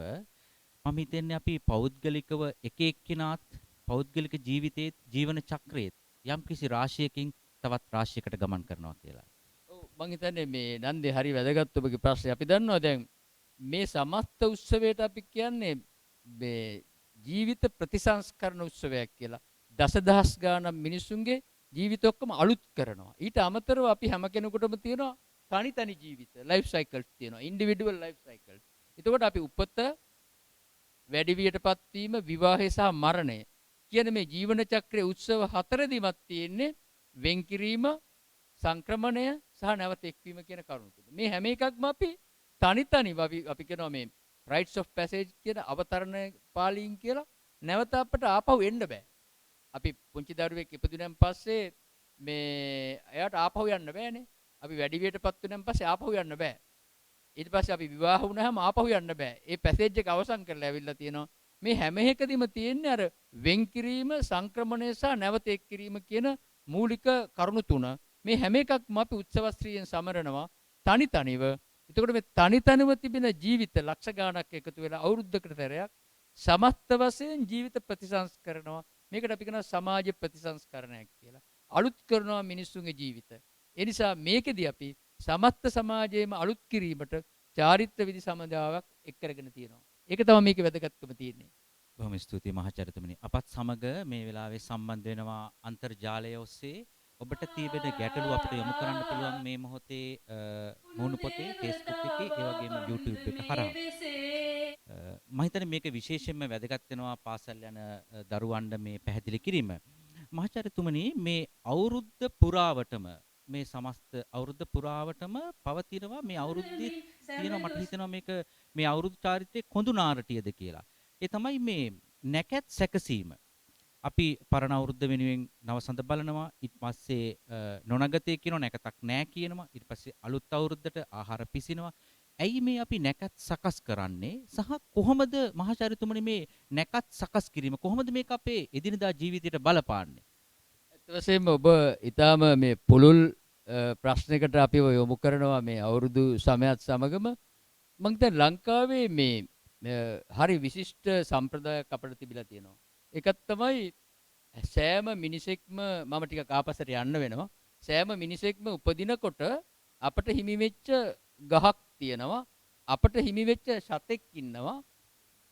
මම හිතන්නේ අපි පෞද්ගලිකව එක එක්කිනාත් පෞද්ගලික ජීවිතයේ ජීවන චක්‍රයේ යම් කිසි රාශියකින් තවත් රාශියකට ගමන් කරනවා කියලා. ඔව් මම හිතන්නේ මේ නන්දේ හරි වැදගත් ඔබගේ ප්‍රශ්නේ. අපි දන්නවා දැන් මේ සමස්ත උත්සවයට අපි කියන්නේ මේ ජීවිත ප්‍රතිසංස්කරණ උත්සවයක් කියලා. දසදහස් ගාණක් මිනිසුන්ගේ ජීවිත ඔක්කොම අලුත් කරනවා. ඊට අමතරව අපි හැම කෙනෙකුටම තියෙනවා තනි තනි ජීවිත ලයිෆ් සයිකල්ස් තියෙනවා. Individual life cycles. එතකොට අපි උපත වැඩිවියටපත් වීම විවාහය සහ මරණය කියන මේ ජීවන චක්‍රයේ උත්සව හතරදීමත් තියෙන්නේ වෙන්කිරීම සංක්‍රමණය සහ නැවත එක්වීම කියන කරුණු තුන. මේ හැම එකක්ම අපි තනි තනිව අපි කියනවා මේ rites of passage කියන අවතරණ පාලියෙන් කියලා නැවත අපට ආපහු එන්න බෑ. අපි පුංචි දරුවෙක් ඉපදුනන් පස්සේ මේ එයාට ආපහු යන්න බෑනේ. අපි වැඩි වියටපත් වෙනන් පස්සේ ආපහු යන්න බෑ. ඊට පස්සේ අපි විවාහ වුණාම ආපහු යන්න බෑ. ඒ පැසේජ් එක අවසන් කරලා ඇවිල්ලා තියෙනවා. මේ හැම එකදීම තියෙන්නේ අර වෙන්කිරීම සංක්‍රමණය සහ නැවත එක්කිරීම කියන මූලික කරුණු තුන. මේ හැම එකක්ම අපි උත්සවස්ත්‍රියෙන් සමරනවා තනි තනිව. එතකොට මේ තනි තනිව තිබෙන ජීවිත ලක්ෂ ගාණක් එකතු වෙලා අවුරුද්දකට සැරයක් සමස්ත වශයෙන් ජීවිත ප්‍රතිසංස්කරණවා. මේකට අපි කියනවා සමාජ ප්‍රතිසංස්කරණයක් කියලා. අලුත් කරනවා මිනිස්සුන්ගේ ජීවිත. ඒ නිසා මේකෙදී අපි සමස්ත සමාජයේම අලුත් කිරීමට චාරිත්‍ර විදි සමුදායක් එක් කරගෙන තියෙනවා. ඒක තමයි මේකේ වැදගත්කම තියෙන්නේ. බොහොම ස්තුතියි මහාචාර්යතුමනි. අපත් සමග මේ වෙලාවේ සම්බන්ධ වෙනවා අන්තර්ජාලය ඔස්සේ. ඔබට තියෙන ගැටලු අපිට යොමු කරන්න පුළුවන් මේ මොහොතේ මූණු පොතේ Facebook එකේ ඒ වගේම YouTube එක හරහා. මම හිතන්නේ මේක විශේෂයෙන්ම වැදගත් වෙනවා පාසල් යන දරුවන්ට මේ පැහැදිලි කිරීම. මහාචාර්යතුමනි මේ අවුරුද්ද පුරාවටම මේ සමස්ත අවුරුද්ද පුරාවටම පවතිනවා මේ අවුරුද්දේ තියෙනවා මට හිතෙනවා මේක මේ අවුරුදු චාරිත්‍රයේ කොඳු නාරටියද කියලා. ඒ තමයි මේ නැකත් සැකසීම. අපි පරණ අවුරුද්ද වෙනුවෙන් නවසඳ බලනවා. ඊට පස්සේ නොනගතේ කියනවා නැකතක් නැහැ කියනවා. ඊට පස්සේ අලුත් අවුරුද්දට ආහාර පිසිනවා. ඇයි මේ අපි නැකත් සකස් කරන්නේ සහ කොහොමද මහාචාර්යතුමනි මේ නැකත් සකස් කිරීම කොහොමද මේක අපේ එදිනදා ජීවිතයට බලපාන්නේ? ඇත්ත වශයෙන්ම ඔබ ඊටාම මේ පුළුල් ප්‍රශ්නයකට අපිව යොමු කරනවා මේ අවුරුදු සමයත් සමගම. මම හිතන්නේ ලංකාවේ මේ හරි විශිෂ්ට සම්ප්‍රදායක් අපිට තිබිලා තියෙනවා. ඒකත් තමයි සෑම මිනිසෙක්ම මම ටිකක් ආපස්සට යන්න වෙනවා. සෑම මිනිසෙක්ම උපදිනකොට අපට හිමි වෙච්ච ගහක් තියෙනවා. අපට හිමි වෙච්ච සතෙක් ඉන්නවා.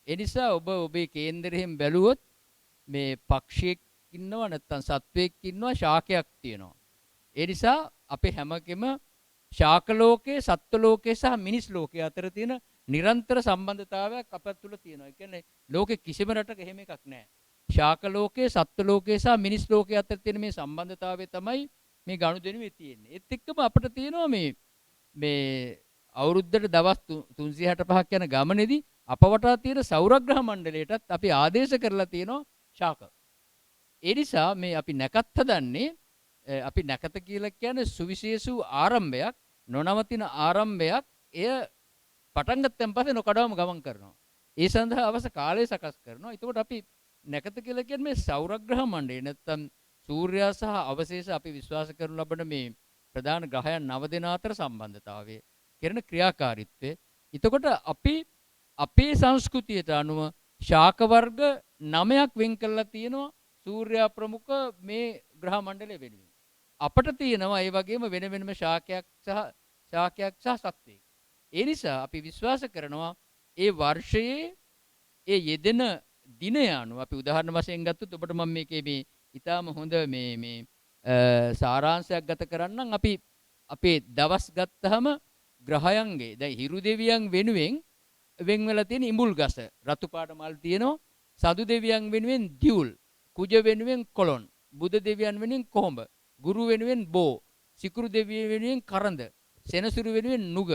ඒ නිසා ඔබ ඔබේ කේන්දරයෙන් බැලුවොත් මේ පක්ෂියෙක් ඉන්නවා නැත්නම් සත්වයෙක් ඉන්නවා ශාකයක් තියෙනවා. ඒ නිසා අපේ හැමකෙම ශාක ලෝකයේ සත්ත්ව ලෝකයේ සහ මිනිස් ලෝකයේ අතර තියෙන නිරන්තර සම්බන්ධතාවයක් අප තුළ තියෙනවා. ඒ කියන්නේ ලෝකෙ කිසිම රටක එහෙම එකක් නැහැ. ශාක ලෝකයේ, සත්ත්ව ලෝකයේ සහ මිනිස් ලෝකයේ අතර තියෙන මේ සම්බන්ධතාවය තමයි මේ ගනුදෙනුවේ තියෙන්නේ. ඒත් එක්කම අපිට තියෙනවා මේ අවුරුද්දට දවස් 365ක් යන ගමනේදී අප වටා තියෙන සෞරග්‍රහ මණ්ඩලයටත් අපි ආදේශ කරලා තියෙනවා ශාක. ඒ නිසා මේ අපි නැකත් හදන්නේ අපි නැකත කියලා කියන්නේ සුවිශේෂ වූ ආරම්භයක්, නොනවතින ආරම්භයක්. එය පටන් ගත්තන් පස්සේ නොකඩවම ගමන් කරනවා. ඒ සඳහා අවශ්‍ය කාලය සකස් කරනවා. එතකොට අපි නැකත කියලා කියන්නේ මේ සෞරග්‍රහ මණ්ඩලය නැත්තම් සූර්යයා සහ අවශේෂ අපි විශ්වාස කරනු ලබන මේ ප්‍රධාන ග්‍රහයන් 9 දෙනා අතර සම්බන්ධතාවය කරන ක්‍රියාකාරීත්වය. එතකොට අපි අපේ සංස්කෘතියට අනුව ශාක වර්ග 9ක් වෙන් කරලා තියෙනවා සූර්යා ප්‍රමුඛ මේ ග්‍රහ මණ්ඩලය වෙනුවෙන්. අපට තියෙනවා ඒ වගේම වෙන වෙනම ශාකයක් සහ සත්වයක්. ඒ නිසා අපි විශ්වාස කරනවා ඒ වර්ෂයේ ඒ යෙදෙන දිනය අනුව අපි උදාහරණ වශයෙන් ගත්තොත් ඔබට මම මේකේ මේ ඊටාම හොඳ මේ සාරාංශයක් ගත කරන්නම්. අපි අපේ දවස් ගත්තාම ග්‍රහයන්ගේ දැන් හිරු දෙවියන් වෙනුවෙන් වෙන් වෙලා තියෙන ඉඹුල් ගස රතු පාට මල් තියෙනවා. සදු දෙවියන් වෙනුවෙන් දියුල්, කුජ වෙනුවෙන් කොළොන්, බුද දෙවියන් වෙනුවෙන් කොහොඹ, ගුරු වෙනුවෙන් බෝ, සිකුරු දෙවියන් වෙනුවෙන් කරඳ, සෙනසුරු වෙනුවෙන් නුග.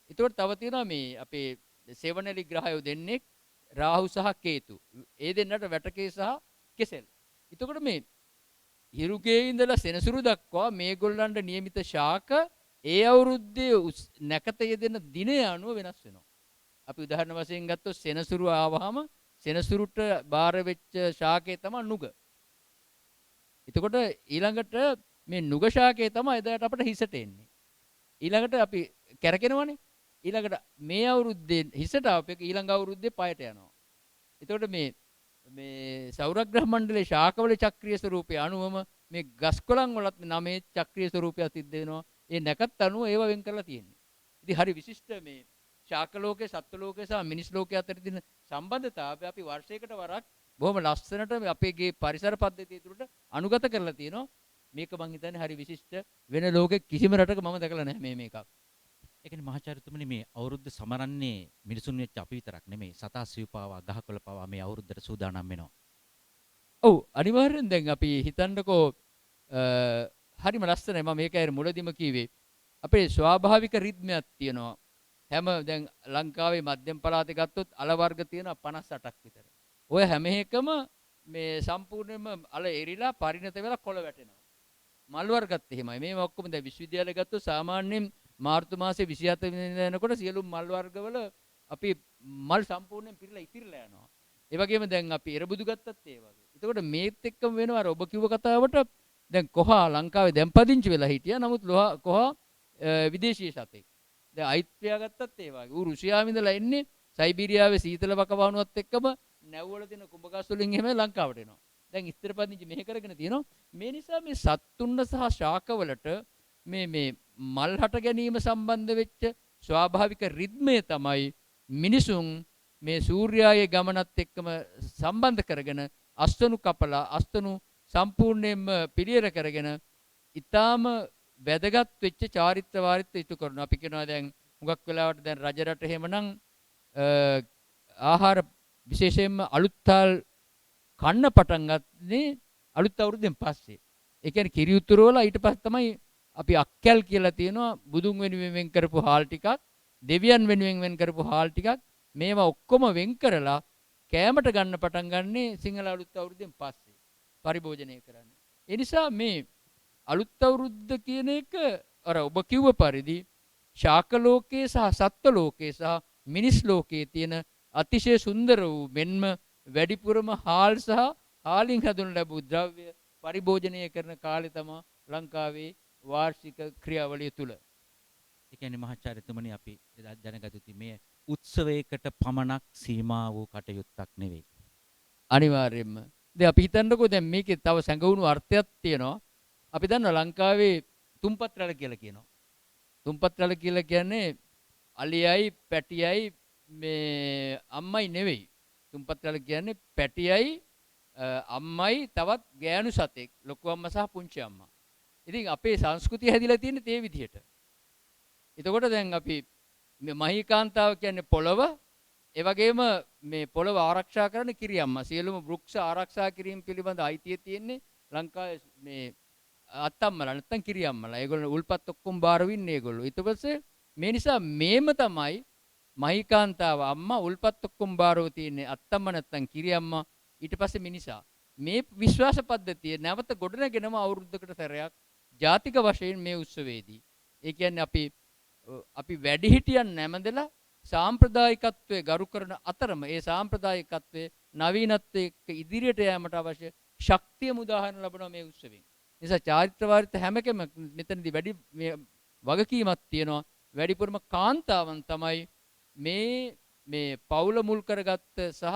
ඒතකොට තව තියෙනවා මේ අපේ සෙවණලි ග්‍රහයෝ දෙන්නෙක් රාහු සහ කේතු. ඒ දෙන්නට වැටකේ සහ කෙසෙල්. එතකොට මේ හිරුගේ ඉඳලා සෙනසුරු දක්වා මේගොල්ලන්ට નિયમિત ශාක ඒ අවුරුද්දේ නැකත යෙදෙන දිනය අනුව වෙනස් වෙනවා. අපි උදාහරණ වශයෙන් ගත්තොත් සෙනසුරු ආවහම සෙනසුරුට බාර වෙච්ච ශාකය තමයි නුග. එතකොට ඊළඟට මේ නුග ශාකය තමයි එදාට අපිට හිසට එන්නේ. ඊළඟට අපි කැරකෙනවනේ. ඊළඟට මේ අවුරුද්දේ හිසට ආපෙක ඊළඟ අවුරුද්දේ පයට යනවා. එතකොට මේ සෞරග්‍රහ මණ්ඩලයේ ශාකවල චක්‍රීය ස්වරූපය අනුවම මේ ගස් කොළන් වලත් 9 චක්‍රීය ස්වරූපයක් සිද්ධ වෙනවා. ඒ නැකත් අනුව ඒව වෙන් කරලා තියෙන්නේ. ඉතින් හරි විශිෂ්ට මේ ශාක ලෝකයේ, සත්ත්ව ලෝකයේ සහ මිනිස් ලෝකයේ අතර තියෙන සම්බන්ධතාවය අපි වර්ෂයකට වරක් බොහොම ලස්සනට අපේගේ පරිසර පද්ධතිය තුළට අනුගත කරලා තියෙනවා. මේක මං හිතන්නේ හරි විශිෂ්ට වෙන ලෝකෙ කිසිම රටක මම දැකලා නැහැ මේක. ඒ කියන්නේ මහාචාර්යතුමනි මේ අවුරුද්ද සමරන්නේ මිනිසුන් වෙච්ච අපි විතරක් නෙමෙයි. සතා සිව්පාවා ගහකොළ පවා මේ අවුරුද්දට සූදානම් වෙනවා. ඔව් අනිවාර්යෙන් දැන් අපි හිතන්නකෝ හරිම ලස්සනයි. මම මේකයි මුලදිම කිව්වේ. අපේ ස්වාභාවික රිද්මයක් තියෙනවා. හැම දැන් ලංකාවේ මධ්‍යම පළාතේ ගත්තොත් අල වර්ග තියෙනවා 58ක් විතර. ඔය හැම එකම මේ සම්පූර්ණයෙන්ම අල එරිලා පරිණත වෙලා කොළ වැටෙනවා. මල් වර්ගත් එහෙමයි. මේ ඔක්කොම දැන් විශ්වවිද්‍යාලය ගත්තොත් සාමාන්‍යයෙන් මාර්තු මාසේ 27 වෙනිදා යනකොට සියලු මල් වර්ගවල අපි මල් සම්පූර්ණයෙන් පිරලා ඉතිරිලා යනවා. ඒ වගේම දැන් අපි එරබුදු ගත්තත් ඒ වගේ. එතකොට මේත් එක්කම වෙනවා අර ඔබ කිව්ව කතාවට දැන් කොහා ලංකාවේ දැන් පදිංචි වෙලා හිටියා. නමුත් කොහා විදේශීය සතෙක්. දැන් අයිත්‍යා ගත්තත් ඒ වගේ. ඌ රුසියාවේ ඉඳලා එන්නේ සයිබීරියාවේ සීතල වකවානුවත් එක්කම නැව්වල දෙන කුඹගස් වලින් එහෙම ලංකාවට එනවා. දැන් ඉස්තර පදිංචි මෙහෙ කරගෙන තියෙනවා. මේ නිසා මේ සත්තුන්න සහ ශාකවලට මේ මල් හට ගැනීම සම්බන්ධ වෙච්ච ස්වාභාවික රිද්මය තමයි මිනිසුන් මේ සූර්යාගේ ගමනත් එක්කම සම්බන්ධ කරගෙන අස්තනු කපලා අස්තනු සම්පූර්ණයෙන්ම පිළියෙල කරගෙන ඊටාම වැදගත් වෙච්ච චාරිත්‍ර වාරිත්‍ර ඉටු කරනවා. අපි කියනවා දැන් හුඟක් වෙලාවට දැන් රජ රට එහෙමනම් ආහාර විශේෂයෙන්ම අලුත්තාල් කන්න පටන් ගන්නේ අලුත් අවුරුද්දෙන් පස්සේ. ඒ කියන්නේ කිරි උතුර වල ඊට පස්සේ තමයි අපි අක්කැල් කියලා තියෙනවා බුදුන් වෙනුවෙන් වෙන් කරපු හාල් ටිකක්, දෙවියන් වෙනුවෙන් වෙන් කරපු හාල් ටිකක් මේවා ඔක්කොම වෙන් කරලා කෑමට ගන්න පටන් ගන්නේ සිංහල අලුත් අවුරුද්දෙන් පස්සේ පරිභෝජනය කරන්න. ඒ නිසා මේ අලුත් අවුරුද්ද කියන එක අර ඔබ කිව්ව පරිදි ශාක ලෝකයේ සහ සත්ත්ව ලෝකයේ සහ මිනිස් ලෝකයේ තියෙන අතිශය සුන්දර වූ මෙන්ම වැඩිපුරම හාල් සහ හාලින් හඳුන් ලැබූ ද්‍රව්‍ය පරිභෝජනය කරන කාලේ තමයි ලංකාවේ වාර්ෂික ක්‍රියාවලිය තුල. ඒ කියන්නේ මහාචාර්යතුමනි අපි දැනගත යුතු මේ උත්සවයකට පමණක් සීමා වූ කටයුත්තක් නෙවෙයි. අනිවාර්යයෙන්ම. දැන් අපි හිතන්නකෝ දැන් මේකේ තව සැඟවුණු අර්ථයක් තියෙනවා. අපි දන්නවා ලංකාවේ තුම්පත් රැළ කියලා කියනවා. තුම්පත් රැළ කියලා කියන්නේ අලියයි පැටියයි මේ අම්මයි නෙවෙයි. තුම්පත් රැළ කියන්නේ පැටියයි අම්මයි තවත් ගෑනු සතෙක්. ලොකු අම්මා සහ පුංචි අම්මා. ඉතින් අපේ සංස්කෘතිය හැදිලා තියෙන්නේ ඒ විදිහට. එතකොට දැන් අපි මේ මහීකාන්තාව කියන්නේ පොළව. ඒ වගේම මේ පොළව ආරක්ෂා කරන කිරියම්මා. සියලුම වෘක්ෂ ආරක්ෂා කිරීම පිළිබඳ අයිතිය තියෙන්නේ ලංකාවේ මේ අත්තම්මලා නැත්තම් කිරියම්මලා. ඒගොල්ලෝ උල්පත් ඔක්කොම බාර වින්නේ ඒගොල්ලෝ. ඊට පස්සේ මේ නිසා මේම තමයි මහීකාන්තාව අම්මා උල්පත් ඔක්කොම බාරව තියෙන්නේ අත්තම්ම නැත්තම් කිරියම්මා. ඊට පස්සේ මිනිසා මේ විශ්වාස පද්ධතිය නැවත ගොඩනගෙනම අවුරුද්දකට සැරයක් ජාතික වශයෙන් මේ උත්සවයේදී. ඒ කියන්නේ අපි වැඩිහිටියන් නැමදලා සාම්ප්‍රදායිකත්වයේ ගරු කරන අතරම ඒ සාම්ප්‍රදායිකත්වයේ නවීනත්වයේ එක්ක ඉදිරියට යාමට අවශ්‍ය ශක්තිය මුදාහරන ලබන මේ උත්සවයෙන්. නිසා චාරිත්‍ර වාරිත්‍ර හැම කෙම මෙතනදී වැඩි මේ වගකීමක් තියෙනවා. වැඩිපුරම කාන්තාවන් තමයි මේ පවුල මුල් කරගත්ත සහ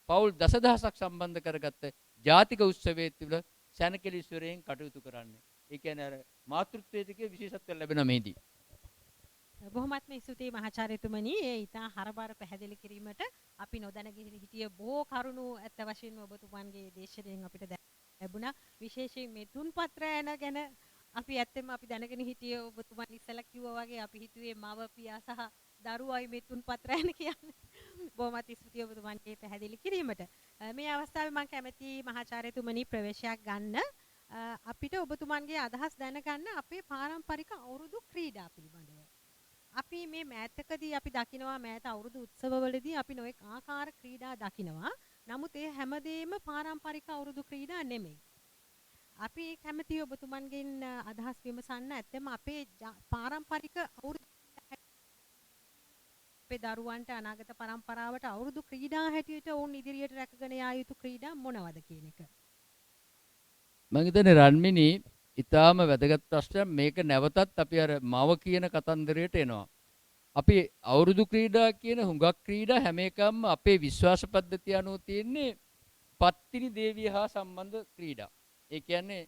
පවුල් දසදහසක් සම්බන්ධ කරගත්ත ජාතික උත්සවයේ තුල සැනකෙලිස්වරයෙන් කටයුතු කරන්නේ. ඒ කියන්නේ අර මාතෘත්වයේ විශේෂත්වය ලැබෙන මේදී. බොහොමත්ම ස්තුතියි මහාචාර්යතුමනි. ඒ ඉතා හරබර පැහැදිලි කිරීමට අපි නොදැන හිටිය බොහෝ කරුණු ඇත්ත වශයෙන්ම ඔබතුමන්ගේ දේශයෙන් අපිට ලැබුණා. විශේෂයෙන් මේ තුන්පත් රැන ගැන අපි ඇත්තම අපි දැනගෙන හිටියේ ඔබතුමන් ඉස්සලා කිව්වා වගේ අපි හිතුවේ මව පියා සහ දරුවයි මේ තුන්පත් රැන කියන්නේ. බොහොමත් ස්තුතියි ඔබතුමන්ගේ පැහැදිලි කිරීමට. මේ අවස්ථාවේ මම කැමැති මහාචාර්යතුමනි ප්‍රවේශයක් ගන්න. අපිට ඔබතුමන්ගේ අදහස් දැනගන්න අපේ පාරම්පරික අවුරුදු ක්‍රීඩා පිළිබඳව. අපි මේ මෑතකදී අපි දකිනවා මෑත අවුරුදු උත්සවවලදී අපි නොඑක ආකාර ක්‍රීඩා දකිනවා. නමුත් ඒ හැමදේම පාරම්පරික අවුරුදු ක්‍රීඩා නෙමෙයි. අපි කැමතියි ඔබතුමන්ගෙන් අදහස් විමසන්න. ඇත්තම අපේ පාරම්පරික අවුරුදු අපේ දරුවන්ට අනාගත පරම්පරාවට අවුරුදු ක්‍රීඩා හැටියට වුන් ඉදිරියට රැකගෙන යා යුතු ක්‍රීඩා මොනවද කියන එක. මම හිතන්නේ රන්මිනි ඊටාම වැදගත් ප්‍රශ්නයක්. මේක නැවතත් අපි අර මව කියන කතන්දරයට එනවා. අපි අවුරුදු ක්‍රීඩා කියන හුඟක් ක්‍රීඩා හැම එකම අපේ විශ්වාස පද්ධතිය අනුව තියෙන්නේ පත්තිනි දේවිය හා සම්බන්ධ ක්‍රීඩා. ඒ කියන්නේ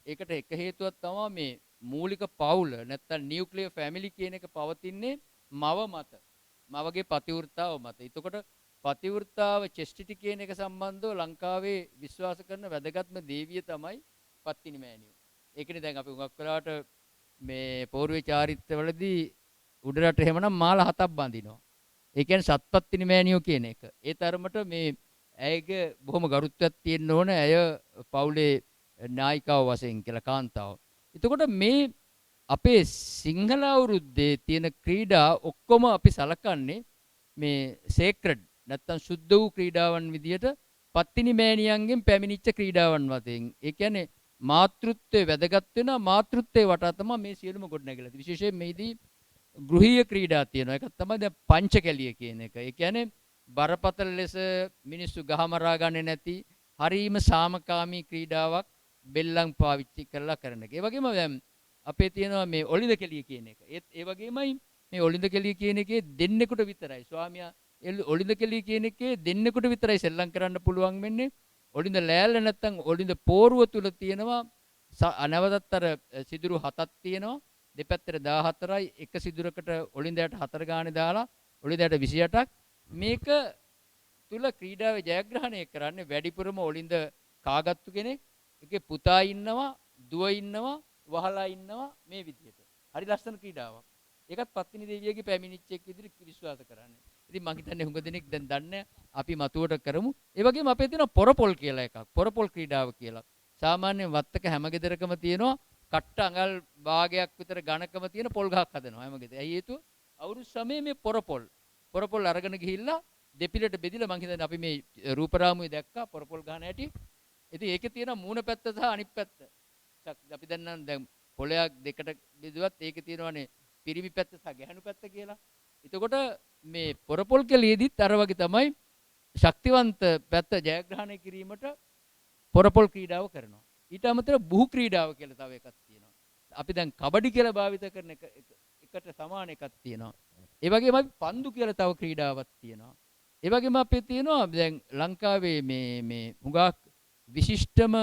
ඒකට එක හේතුවක් තමයි මේ මූලික පවුල නැත්තම් නියුක්ලියර් ෆැමිලි කියන එක පවතින්නේ මව මත. මවගේ පතිවෘත්තාව මත. එතකොට පතිවෘත්තාව චෙස්ටිටි කියන එක සම්බන්ධව ලංකාවේ විශ්වාස කරන වැදගත්ම දේවිය තමයි පත්තිනි මෑණියෝ. ඒකනේ දැන් අපි හුඟක් වෙලාවට මේ පෝරුවේ චාරිත්‍රවලදී උඩරට එහෙමනම් මාල 7ක් බඳිනවා. ඒ කියන්නේ සත්පත්තිනි මෑණියෝ කියන එක. ඒ තරමට මේ ඇයගේ බොහොම ගරුත්වයක් තියෙන්න ඕන. ඇය පවුලේ නායිකාව වශයෙන් කියලා කාන්තාව. එතකොට මේ අපේ සිංහල අවුරුද්දේ තියෙන ක්‍රීඩා ඔක්කොම අපි සලකන්නේ මේ සේක්‍රඩ් නැත්තම් සුද්ධ වූ ක්‍රීඩාවන් විදියට පත්තිනි මෑණියන්ගෙන් පැමිණිච්ච ක්‍රීඩාවන් වශයෙන්. ඒ කියන්නේ මාතෘත්වයේ වැදගත් වෙනවා. මාතෘත්වයේ වටා තමයි මේ සියලුම ගොඩනැගිලා තියෙන්නේ. විශේෂයෙන් මේදී ගෘහීය ක්‍රීඩා තියෙනවා. ඒක තමයි දැන් පංචකැලිය කියන එක. ඒ කියන්නේ බරපතල ලෙස මිනිස්සු ගහමරා ගන්නේ නැති හරීම සාමකාමී ක්‍රීඩාවක් බෙල්ලම් පාවිච්චි කරලා කරන එක. ඒ වගේම දැන් අපේ තියෙනවා මේ ඔලිඳ කෙලිය කියන එක. ඒ වගේමයි මේ ඔලිඳ කෙලිය කියන එකේ දෙන්නෙකුට විතරයි. ස්වාමියා ඔලිඳ කෙලිය කියන එකේ දෙන්නෙකුට විතරයි සෙල්ලම් කරන්න පුළුවන් වෙන්නේ. ඔලිඳ ලෑල්ල නැත්තම් ඔලිඳ පෝරුව තුල තියෙනවා අනවදත් අර සිදුරු 7ක් තියෙනවා. දෙපැත්තට 14යි එක සිදුරකට ඔලිඳයට 4 ගානේ දාලා ඔලිඳයට 28ක් මේක තුල ක්‍රීඩාවේ ජයග්‍රහණය කරන්නේ වැඩිපුරම ඔලිඳ කාගත්තු කෙනෙක්. ඒකේ පුතා ඉන්නවා, දුව ඉන්නවා, වහලා ඉන්නවා මේ විදිහට. හරි ලස්සන ක්‍රීඩාවක්. ඒකත් පත්තිනි දේවියගේ පැමිණිච්ච එක් විදිහට විශ්වාස කරන්නේ. ඉතින් මං හිතන්නේ හුඟ දෙනෙක් දැන් දන්නේ අපි මතුවට කරමු. ඒ වගේම අපේ තියෙනවා පොරපොල් කියලා එකක්. පොරපොල් ක්‍රීඩාව කියලා. සාමාන්‍යයෙන් වත්තක හැම ගෙදරකම තියෙනවා කට්ට අඟල් භාගයක් විතර ඝනකම තියෙන පොල් ගහක් හදනවා හැම ගෙදර. ඇයි හේතුව? අවුරුදු සමයේ මේ පොරපොල් අරගෙන ගිහිල්ලා දෙපිලට බෙදිලා මං හිතන්නේ අපි මේ රූපරාමුවේ දැක්කා පොරපොල් ගහන හැටි. ඉතින් ඒකේ තියෙන මූණ පැත්ත සහ අනිත් පැත්ත. අපි දැන් පොලයක් දෙකට බෙදුවත් ඒකේ තියෙනවානේ පිරිමි පැත්ත සහ ගැහණු පැත්ත කියලා. එතකොට මේ පොරපොල් කෙලියේදීත් අර වගේ තමයි ශක්තිවන්ත පැත්ත ජයග්‍රහණය කිරීමට පොරපොල් ක්‍රීඩාව කරනවා. ඊට අමතරව බුහු ක්‍රීඩාව කියලා තව එකක් තියෙනවා. අපි දැන් කබඩි කියලා භාවිත කරන එකට සමාන එකක් තියෙනවා. ඒ වගේම අපි පන්දු කියලා තව ක්‍රීඩාවක් තියෙනවා. ඒ වගේම අපේ තියෙනවා දැන් ලංකාවේ මේ හුඟක් විශිෂ්ටම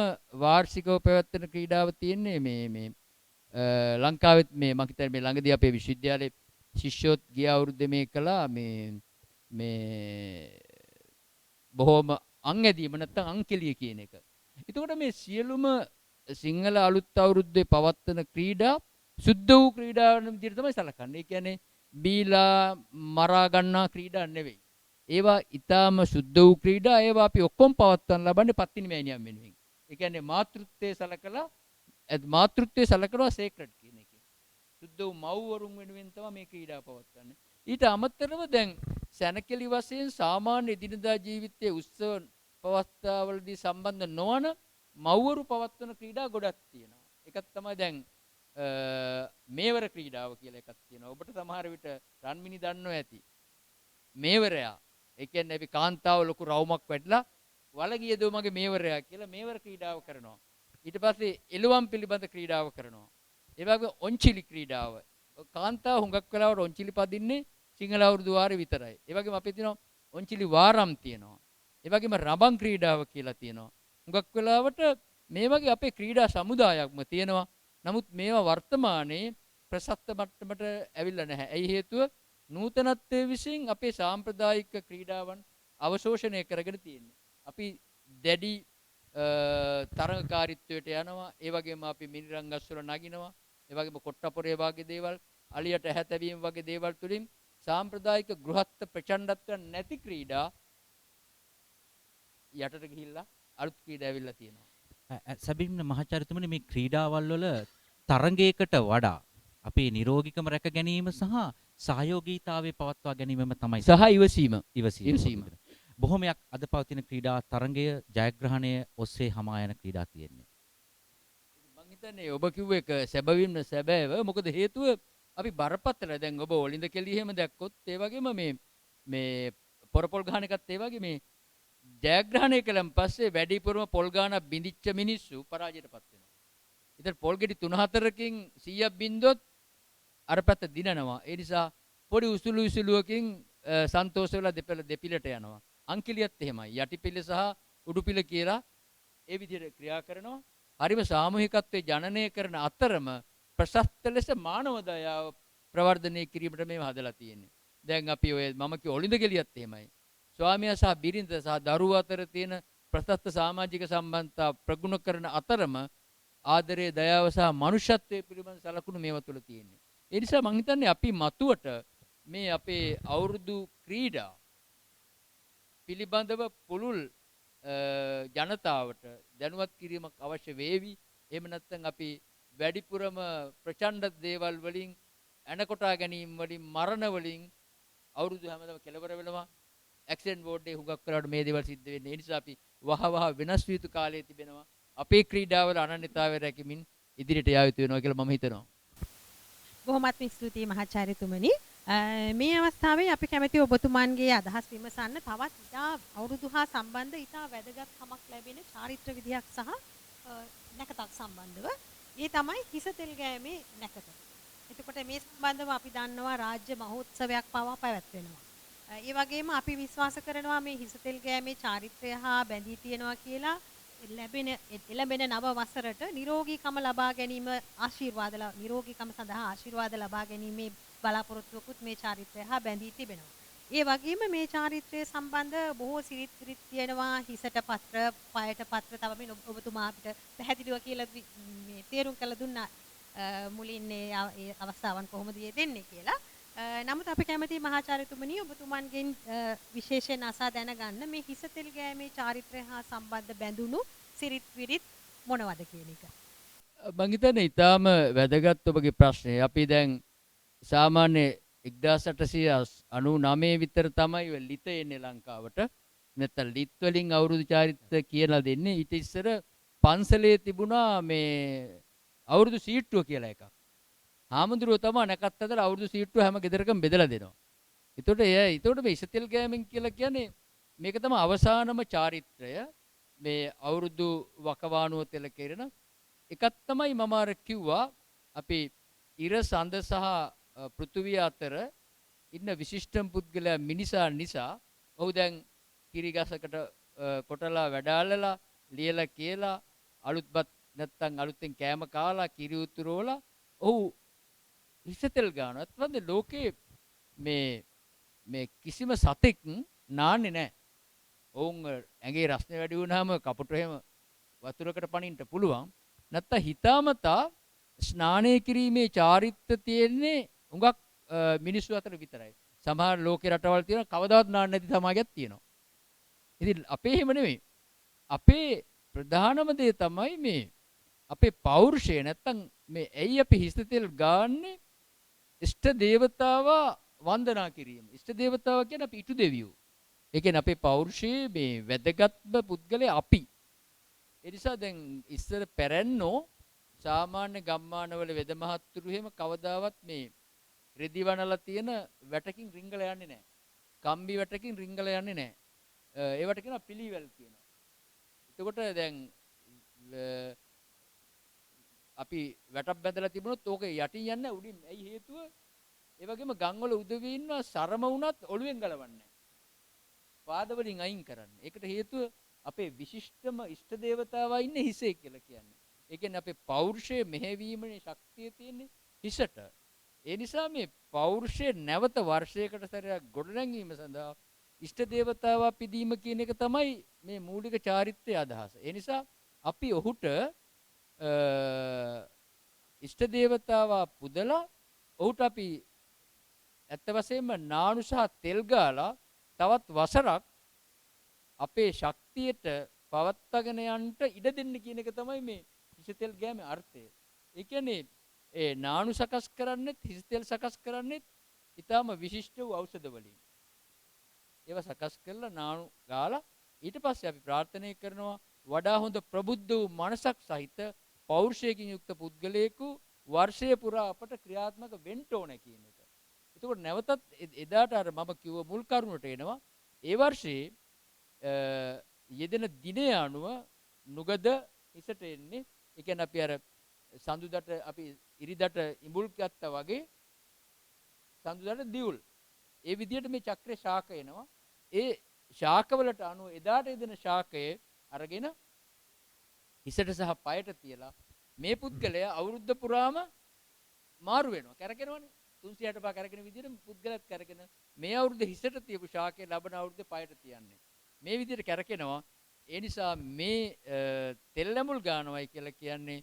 වාර්ෂිකව පැවැත්වෙන ක්‍රීඩාව තියෙන්නේ මේ ලංකාවෙත් මේ මම හිතන්නේ මේ ළඟදී අපේ විශ්වවිද්‍යාලයේ ශිෂ්‍යෝත් ගිය අවුරුද්දේ මේ කළා මේ බොහොම අං ඇදීම නැත්නම් අංකෙලිය කියන එක. එතකොට මේ සියලුම සිංහල අලුත් අවුරුද්දේ පවත්වන ක්‍රීඩා සුද්ධ වූ ක්‍රීඩාවන් විදිහට තමයි සලකන්නේ. ඒ කියන්නේ බීලා මරා ගන්නා ක්‍රීඩා නෙවෙයි. ඒවා ඊටාම සුද්ධ වූ ක්‍රීඩා. ඒවා අපි ඔක්කොම පවත්වන්න ලබන්නේ පත්තිනි මෑණියන් වෙනුවෙන්. ඒ කියන්නේ මාතෘත්වයේ සලකනවා සේක්‍රඩ් කියන එකේ. සුද්ධ වූ මව්වරුන් වෙනුවෙන් තමයි මේ ක්‍රීඩා පවත්වන්නේ. ඊට අමතරව දැන් සැනකෙලි වශයෙන් සාමාන්‍ය එදිනදා ජීවිතයේ උත්සව පවත්තාවලදී සම්බන්ධ නොවන මව්වරු පවත්වන ක්‍රීඩා ගොඩක් තියෙනවා. එකක් තමයි දැන් මේවර ක්‍රීඩාව කියලා එකක් තියෙනවා. ඔබට සමහර විට රන්මිනි දන්නව ඇති. මේවරයා. ඒ කියන්නේ අපි කාන්තාව ලොකු රවුමක් වැටලා වලගිය දෝ මගේ මේවරයා කියලා මේවර ක්‍රීඩාව කරනවා. ඊට පස්සේ එළුවන් පිළිබඳ ක්‍රීඩාව කරනවා. ඒ වගේම ඔන්චිලි ක්‍රීඩාව. කාන්තාව හුඟක් වෙලාවට ඔන්චිලි පදින්නේ සිංහල අවුරුදු වාරේ විතරයි. ඒ වගේම අපේ තියෙනවා ඔන්චිලි වාරම් තියෙනවා. ඒ වගේම රබන් ක්‍රීඩාව කියලා තියෙනවා. හුඟක් වෙලාවට මේ වගේ අපේ ක්‍රීඩා සමුදායක්ම තියෙනවා. නමුත් මේවා වර්තමානයේ ප්‍රසක්ත මට්ටමට ඇවිල්ලා නැහැ. ඇයි හේතුව? නූතනත්වයේ විසින් අපේ සාම්ප්‍රදායික ක්‍රීඩාවන් අවශෝෂණය කරගෙන තියෙන්නේ. අපි දැඩි තරඟකාරීත්වයට යනවා. ඒ වගේම අපි මිනිරංගස් වල නගිනවා. ඒ වගේම කොට්ටපොරේ වගේ දේවල්, අලියට ඇහැතැවීම වගේ දේවල් තුලින් සාම්ප්‍රදායික ගෘහස්ත ප්‍රචණ්ඩත්වයක් නැති ක්‍රීඩා යටට ගිහිල්ලා අලුත් ක්‍රීඩා ඇවිල්ලා තියෙනවා. සැබින්ම මහාචාර්යතුමනි මේ ක්‍රීඩාවල් වල තරඟයකට වඩා අපේ නිරෝගීකම රැක ගැනීම සහ සහයෝගීතාවය පවත්වා ගැනීමම තමයි සහ ඉවසීම. ඉවසීම. බොහොමයක් අද පවතින ක්‍රීඩා තරඟය ජයග්‍රහණය ඔස්සේ හමා යන ක්‍රීඩා තියෙන්නේ. මං හිතන්නේ ඔබ කිව්ව එක සැබවින්ම සැබෑව. මොකද හේතුව අපි බරපතල දැන් ඔබ ඔලින්ද කෙලිය එහෙම දැක්කොත් ඒ වගේම මේ පොරපොල් ගහන එකත් ඒ වගේ මේ ජයග්‍රහණය කළන් පස්සේ වැඩිපුරම පොල් ගානක් බිඳිච්ච මිනිස්සු පරාජයටපත් වෙනවා. ඉතින් පොල් ගෙඩි 3-4කින් 100ක් බින්දොත් අර පැත්ත දිනනවා. ඒ නිසා පොඩි උසුළුවකින් සන්තෝෂ වෙලා දෙපිලට යනවා. අංකිලියත් එහෙමයි. යටිපිල සහ උඩුපිල කියලා ඒ විදිහට ක්‍රියා කරනවා. හරිම සාමූහිකත්වයේ ජනනය කරන අතරම ප්‍රශස්ත ලෙස මානව දයාව ප්‍රවර්ධනය කිරීමට මේව හදලා තියෙන්නේ. දැන් අපි ඔය මම කිය ඔලින්ද ගෙලියත් එහෙමයි. ස්වාමියා සහ බිරිඳ සහ දරුවා අතර තියෙන ප්‍රශස්ත සමාජික සම්බන්ධතා ප්‍රගුණ කරන අතරම ආදරය, දයාව සහ මනුෂ්‍යත්වයේ පිළිබඳ සලකුණු මේව තුළ තියෙන්නේ. ඒ නිසා මම හිතන්නේ අපි මතුවට මේ අපේ අවුරුදු ක්‍රීඩා පිළිබඳව පුළුල් ජනතාවට දැනුවත් කිරීමක් අවශ්‍ය වේවි. එහෙම නැත්නම් අපි වැඩිපුරම ප්‍රචණ්ඩ දේවල් වලින් ඇනකොටා ගැනීම වලින් මරණ වලින් අවුරුදු හැමදාම කෙලවර වෙනවා. ඇක්සිඩන්ට් බෝඩ් එකේ හුඟක් කරලා මේ දේවල් සිද්ධ වෙන්නේ. ඒ නිසා අපි වහ වෙනස් විය යුතු කාලය තිබෙනවා. අපේ ක්‍රීඩාවල අනන්‍යතාවය රැකීමෙන් ඉදිරියට යා යුතු වෙනවා කියලා මම හිතනවා. බොහොමත්ම ස්තුතියි මහාචාර්යතුමනි. මේ අවස්ථාවේ අපි කැමැති ඔබතුමාන්ගේ අදහස් විමසන්න තවත් ඉතා අවුරුදු හා සම්බන්ධ ඉතා වැදගත්කමක් ලැබෙන චාරිත්‍ර විදියක් සහ නැකතක් සම්බන්ධව. ඒ තමයි හිස තෙල් ගෑමේ නැකත. එතකොට මේ සම්බන්ධව අපි දන්නවා රාජ්‍ය මහෝත්සවයක් පවා පැවැත්වෙනවා. ඒ වගේම අපි විශ්වාස කරනවා මේ හිස තෙල් ගෑමේ චාරිත්‍රය හා බැඳී තියෙනවා කියලා එළඹෙන නව වසරට නිරෝගීකම ලබා ගැනීම නිරෝගීකම සඳහා ආශිර්වාද ලබා ගැනීමේ බලාපොරොත්තුවකුත් මේ චාරිත්‍රය හා බැඳී තිබෙනවා. ඒ වගේම මේ චාරිත්‍රය සම්බන්ධ බොහෝ සිරිත් තියෙනවා. හිසට පත්‍ර, පයට පත්‍ර තව මේ ඔබතුමා අපිට පැහැදිලිව කියලා මේ තේරුම් කළ දුන්නා මුලින් ඒ අවස්ථාවන් කොහොමද යෙදෙන්නේ කියලා. නමුත් අපි කැමති මහාචාර්යතුමනි ඔබතුමන්ගෙන් විශේෂයෙන් අසා දැනගන්න මේ හිස තෙල් ගෑමේ චාරිත්‍රය හා සම්බන්ධ බැඳුණු සිරිත් විරිත් මොනවද කියන එක. මං හිතන්නේ ඊටාම වැදගත් ඔබගේ ප්‍රශ්නේ. අපි දැන් සාමාන්‍ය 1899 විතර තමයි ලිත එන්නේ ලංකාවට. නැත්නම් ලිත් වලින් අවුරුදු චාරිත්‍ර කියලා දෙන්නේ. ඊට ඉස්සර පන්සලේ තිබුණා මේ අවුරුදු සීට්ටුව කියලා එකක්. හාමුදුරුවෝ තමයි නැකත් හදලා අවුරුදු සීට්ටුව හැම ගෙදරකම බෙදලා දෙනවා. ඒතකොට මේ ඉසතෙල් ගෑමෙන් කියලා කියන්නේ මේක තමයි අවසානම චාරිත්‍රය. මේ අවුරුදු වකවානුව තෙල කෙරෙන එකක් තමයි මම අර කිව්වා අපි ඉර සඳ සහ පෘථුවිය අතර ඉන්න විශිෂ්ටම පුද්ගලයා මිනිසා නිසා ඔහු දැන් කිරිගසකට කොටලා වැඩාලලා ලියලා කියලා අලුත්පත් නැත්තම් අලුතෙන් කෑම කාලා කිරි උතුරෝලා ඔහු හිසතෙල් ගානවත් වන්ද ලෝකේ මේ කිසිම සතෙක් නාන්නේ නැහැ. ඔවුන් ඇඟේ රස්නේ වැඩි වුණාම කපුට එහෙම වතුරකට පනින්න පුළුවන්. නැත්තම් හිතාමතා ස්නානය කිරීමේ චාරිත්‍ර තියෙන්නේ උඟක් මිනිස්සු අතර විතරයි. සමහර ලෝකේ රටවල් තියෙනවා කවදාවත් නාන්න නැති සමාජයක් තියෙනවා. ඉතින් අපේ එහෙම නෙමෙයි. අපේ ප්‍රධානම දේ තමයි මේ අපේ පෞරුෂය නැත්තම් මේ ඇයි අපි හිස් තෙල් ගාන්නේ ඉෂ්ට දේවතාවා වන්දනා කිරීම. ඉෂ්ට දේවතාවා කියන්නේ අපි ඉටු දෙවියෝ. ඒ කියන්නේ අපේ පෞරුෂයේ මේ වැදගත්ම පුද්ගලයා අපි. ඒ නිසා දැන් ඉස්සර පැරැන්නෝ සාමාන්‍ය ගම්මානවල වෙද මහත්තුරු එහෙම කවදාවත් මේ රෙදි වනලා තියෙන වැටකින් රිංගලා යන්නේ නැහැ. කම්බි වැටකින් රිංගලා යන්නේ නැහැ. ඒවට කියනවා පිළිවෙල් කියනවා. එතකොට දැන් අපි වැටක් බැඳලා තිබුණොත් ඕක යටින් යන්නේ උඩින්. ඇයි හේතුව? ඒ වගේම ගම් වල උදවිය ඉන්නවා සරම වුණත් ඔළුවෙන් ගලවන්නේ නැහැ. පාද වලින් අයින් කරන්නේ. ඒකට හේතුව අපේ විශිෂ්ටම ඉෂ්ට දේවතාවා ඉන්නේ හිසේ කියලා කියන්නේ. ඒ කියන්නේ අපේ පෞරුෂයේ මෙහෙවීමේ ශක්තිය තියෙන්නේ හිසට. ඒ නිසා මේ පෞරුෂයේ නැවත වර්ෂයකට සැරයක් ගොඩනැංවීම සඳහා ඉෂ්ට දේවතාවා පිදීම කියන එක තමයි මේ මූලික චාරිත්‍රයේ අදහස. ඒ නිසා අපි ඔහුට ඉෂ්ට දේවතාවා පුදලා ඔහුට අපි ඇත්ත වශයෙන්ම නානු සහ තෙල් ගාලා තවත් වසරක් අපේ ශක්තියට පවත්වාගෙන යන්න ඉඩ දෙන්න කියන එක තමයි මේ හිස් තෙල් ගෑමේ අර්ථය. ඒ කියන්නේ ඒ නානු සකස් කරන්නෙත් හිස් තෙල් සකස් කරන්නෙත් ඊටාම විශිෂ්ට වූ ඖෂධ වලින්. ඒවා සකස් කරලා නානු ගාලා ඊට පස්සේ අපි ප්‍රාර්ථනා කරනවා වඩා හොඳ ප්‍රබුද්ධ වූ මනසක් සහිත පෞරුෂයකින් යුක්ත පුද්ගලයෙකු වර්ෂය පුරා අපට ක්‍රියාත්මක වෙන්න ඕන කියන එක. එතකොට නැවතත් එදාට අර මම කිව්ව මුල් කරුණට එනවා. ඒ වර්ෂයේ යෙදෙන දිනය අනුව නුගද හිසට එන්නේ. ඒ කියන්නේ අපි අර සඳුදට අපි ඉරිදට ඉඹුල් ගත්තා වගේ සඳුදට දියුල්. ඒ විදිහට මේ චක්‍රේ ශාක එනවා. ඒ ශාකවලට අනුව එදාට යෙදෙන ශාකයේ අරගෙන හිසට සහ පයට තියලා මේ පුද්ගලයා අවුරුද්ද පුරාම මාරු වෙනවා. කැරකෙනවනේ. 365 කැරකෙන විදිහට පුද්ගලයාත් කැරකෙන මේ අවුරුද්ද හිසට තියපු ශාකේ ලබන අවුරුද්ද පයට තියන්නේ. මේ විදිහට කැරකෙනවා. ඒ නිසා මේ තෙල් ඇඹුල් ගන්නවයි කියලා කියන්නේ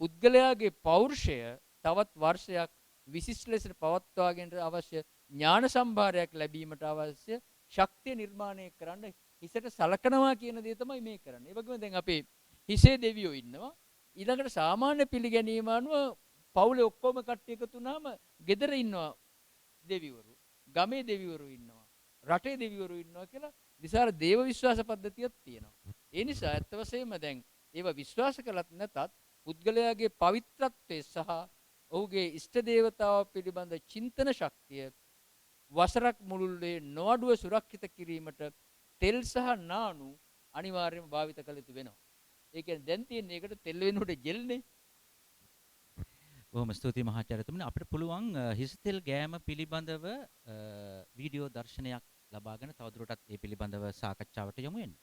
පුද්ගලයාගේ පෞරුෂය තවත් වර්ෂයක් විශිෂ්ට ලෙස පවත්වාගෙන අවශ්‍ය ඥාන සම්භාරයක් ලැබීමට අවශ්‍ය ශක්තිය නිර්මාණය කරන්න හිසට සලකනවා කියන දේ තමයි මේ කරන්නේ. ඒ වගේම දැන් අපේ හිසේ දෙවියෝ ඉන්නවා. ඊළඟට සාමාන්‍ය පිළිගැනීම අනුව පවුලේ ඔක්කොම කට්ටිය එකතු වුණාම ගෙදර ඉන්නවා දෙවිවරු. ගමේ දෙවිවරු ඉන්නවා. රටේ දෙවිවරු ඉන්නවා කියලා විශාල දේව විශ්වාස පද්ධතියක් තියෙනවා. ඒ නිසා ඇත්ත වශයෙන්ම දැන් ඒව විශ්වාස කළත් නැතත් පුද්ගලයාගේ පවිත්‍රත්වය සහ ඔහුගේ ඉෂ්ට දේවතාව පිළිබඳ චින්තන ශක්තිය වසරක් මුළුල්ලේ නොඅඩුව සුරක්ෂිත කිරීමට තෙල් සහ නානු අනිවාර්යයෙන්ම භාවිත කළ යුතු වෙනවා. ඒ කියන්නේ දැන් තියෙන එකට තෙල් වෙනුවට ජෙල්නේ. බොහොම ස්තුතියි මහාචාර්යතුමනි. අපිට පුළුවන් හිස් තෙල් ගෑම පිළිබඳව වීඩියෝ දර්ශනයක් ලබාගෙන තවදුරටත් ඒ පිළිබඳව සාකච්ඡාවට යමු වෙන්න.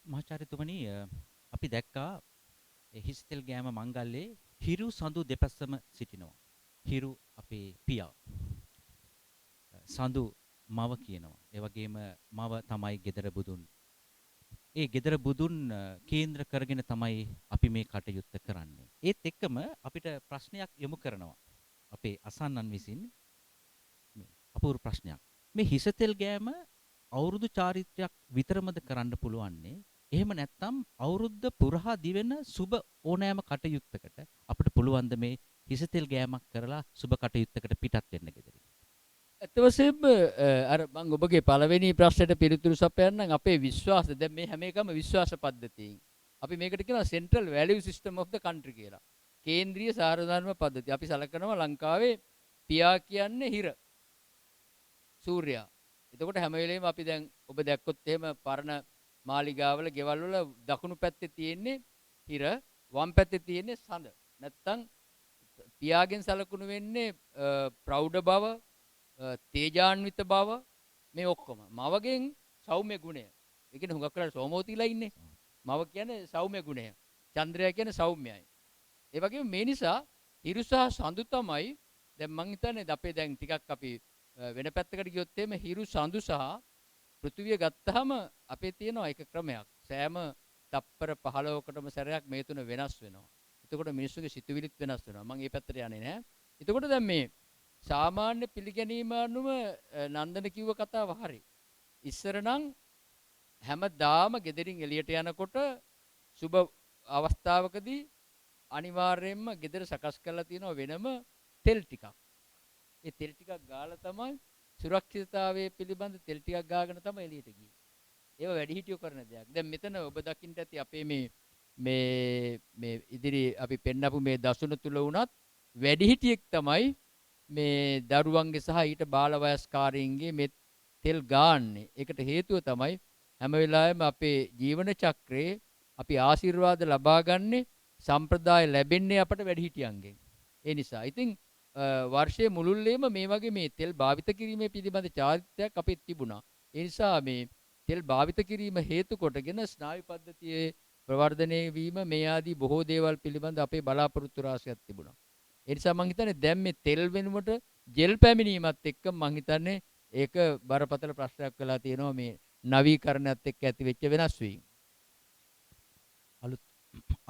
මහාචාර්යතුමනි අපි දැක්කා හිස් තෙල් ගෑම මංගල්‍යයේ හිරු සඳු දෙපැත්තම සිටිනවා. හිරු අපේ පියා. සඳු මව කියනවා. ඒ වගේම මව තමයි ගෙදර බුදුන්. ඒ ගෙදර බුදුන් කේන්ද්‍ර කරගෙන තමයි අපි මේ කටයුත්ත කරන්නේ. ඒත් එක්කම අපිට ප්‍රශ්නයක් යොමු කරනවා. අපේ අසන්නන් විසින් මේ අපූර්ව ප්‍රශ්නයක්. මේ හිස් තෙල් ගෑම අවුරුදු චාරිත්‍රයක් විතරමද කරන්න පුළුවන්නේ? එහෙම නැත්නම් අවුරුද්ද පුරා දිවෙන සුබ ඕනෑම කටයුත්තකට අපිට පුළුවන් ද මේ හිසතෙල් ගෑමක් කරලා සුබ කටයුත්තකට පිටත් වෙන්න ගෙදරින්? ඇත්ත වශයෙන්ම අර මම ඔබගේ පළවෙනි ප්‍රශ්නයට පිළිතුරු සපයන්නම්. අපේ විශ්වාස දැන් මේ හැම එකම විශ්වාස පද්ධතියෙන්. අපි මේකට කියනවා central value system of the country කියලා. කේන්ද්‍රීය සාරධර්ම පද්ධතිය. අපි සලකනවා ලංකාවේ පියා කියන්නේ හිර. සූර්යයා. එතකොට හැම වෙලේම අපි දැන් ඔබ දැක්කොත් එහෙම පරණ මාලිගාවල ගෙවල් වල දකුණු පැත්තේ තියෙන්නේ හිර, වම් පැත්තේ තියෙන්නේ සඳ. නැත්තම් පියාගෙන් සලකුණු වෙන්නේ ප්‍රෞಢ බව, තේජාන්විත බව මේ ඔක්කොම. මවගෙන් සෞම්‍ය ගුණය. ඒ කියන්නේ හුඟක් වෙලාවට සෝමෝතිලා ඉන්නේ. මව කියන්නේ සෞම්‍ය ගුණය. චන්ද්‍රයා කියන්නේ සෞම්‍යයි. ඒ වගේම මේ නිසා හිරු සහ සඳු තමයි දැන් මං හිතන්නේ අපේ දැන් ටිකක් අපි වෙන පැත්තකට ගියොත් එහෙම හිරු සඳු සහ පෘථිවිය ගත්තාම අපේ තියෙනවා එක ක්‍රමයක්. සෑම තප්පර 15කටම සැරයක් මේ තුන වෙනස් වෙනවා. එතකොට මිනිස්සුගේ සිතුවිලිත් වෙනස් වෙනවා. මම මේ පැත්තට යන්නේ නැහැ. එතකොට දැන් මේ සාමාන්‍ය පිළිගැනීම අනුව නන්දන කිව්ව කතාව හරි. ඉස්සර නම් හැමදාම ගෙදරින් එළියට යනකොට සුබ අවස්ථාවකදී අනිවාර්යයෙන්ම ගෙදර සකස් කරලා තියෙනවා වෙනම තෙල් ටිකක්. ඒ තෙල් ටිකක් ගාලා තමයි සුරක්ෂිතතාවයේ පිළිබඳ තෙල් ටිකක් ගාගෙන තමයි එළියට ගියේ. ඒව වැඩිහිටියෝ කරන දෙයක්. දැන් මෙතන ඔබ දකින්න ඇති අපේ මේ ඉදිරි අපි පෙන්නපු මේ දසුන තුල වුණත් වැඩිහිටියෙක් තමයි මේ දරුවන්ගේ සහ ඊට බාල වයස්කාරයින්ගේ මේ තෙල් ගාන්නේ. ඒකට හේතුව තමයි හැම වෙලාවෙම අපේ ජීවන චක්‍රයේ අපි ආශිර්වාද ලබා ගන්නේ සම්ප්‍රදාය ලැබෙන්නේ අපට වැඩිහිටියන්ගෙන්. ඒ නිසා ඉතින් වර්ෂයේ මුළුල්ලේම මේ වගේ මේ තෙල් භාවිත කිරීමේ පිළිබඳ චාරිත්‍රයක් අපේ තිබුණා. ඒ නිසා මේ තෙල් භාවිත කිරීම හේතු කොටගෙන ස්නායු පද්ධතියේ ප්‍රවර්ධනය වීම මේ ආදී බොහෝ දේවල් පිළිබඳ අපේ බලාපොරොත්තු රාශියක් තිබුණා. ඒ නිසා මම හිතන්නේ දැන් මේ තෙල් වෙනුවට ජෙල් පැමිණීමත් එක්ක මම හිතන්නේ ඒක බරපතල ප්‍රශ්නයක් වෙලා තියෙනවා මේ නවීකරණයත් එක්ක ඇති වෙච්ච වෙනස් වීම.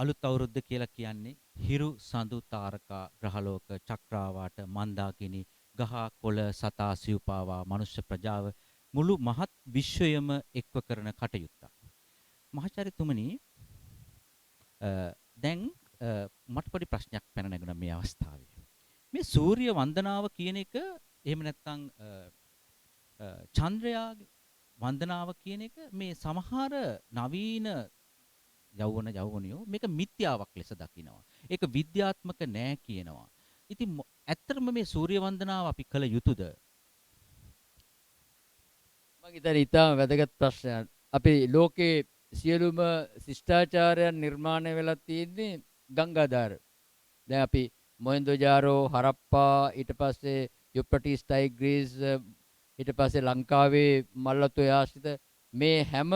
අලුත් අවුරුද්ද කියලා කියන්නේ හිරු සඳු තාරකා ග්‍රහලෝක චක්‍රාවාට මන්දාකිනි ගහ කොළ සතා සිව්පාවා මනුෂ්‍ය ප්‍රජාව මුළු මහත් විශ්වයම එක්ව කරන කටයුත්තක්. මහාචාර්යතුමනි දැන් මට පොඩි ප්‍රශ්නයක් පැන නැගුණා මේ අවස්ථාවේ. මේ සූර්ය වන්දනාව කියන එක එහෙම නැත්නම් චන්ද්‍රයාගේ වන්දනාව කියන එක මේ සමහර නවීන යෞවනියෝ මේක මිත්‍යාවක් ලෙස දකිනවා. ඒක විද්‍යාත්මක නෑ කියනවා. ඉතින් ඇත්තටම මේ සූර්ය වන්දනාව අපි කළ යුතුද? මම හිතන්නේ ඊටම වැදගත් ප්‍රශ්නයක්. අපේ ලෝකේ සියලුම ශිෂ්ටාචාරයන් නිර්මාණය වෙලා තියෙන්නේ ගංගාධාර. දැන් අපි මොහෙන්දෝජාරෝ, හරප්පා, ඊට පස්සේ යුප්‍රටිස් ටයිග්‍රීස්, ඊට පස්සේ ලංකාවේ මල්වතු ආශ්‍රිත මේ හැම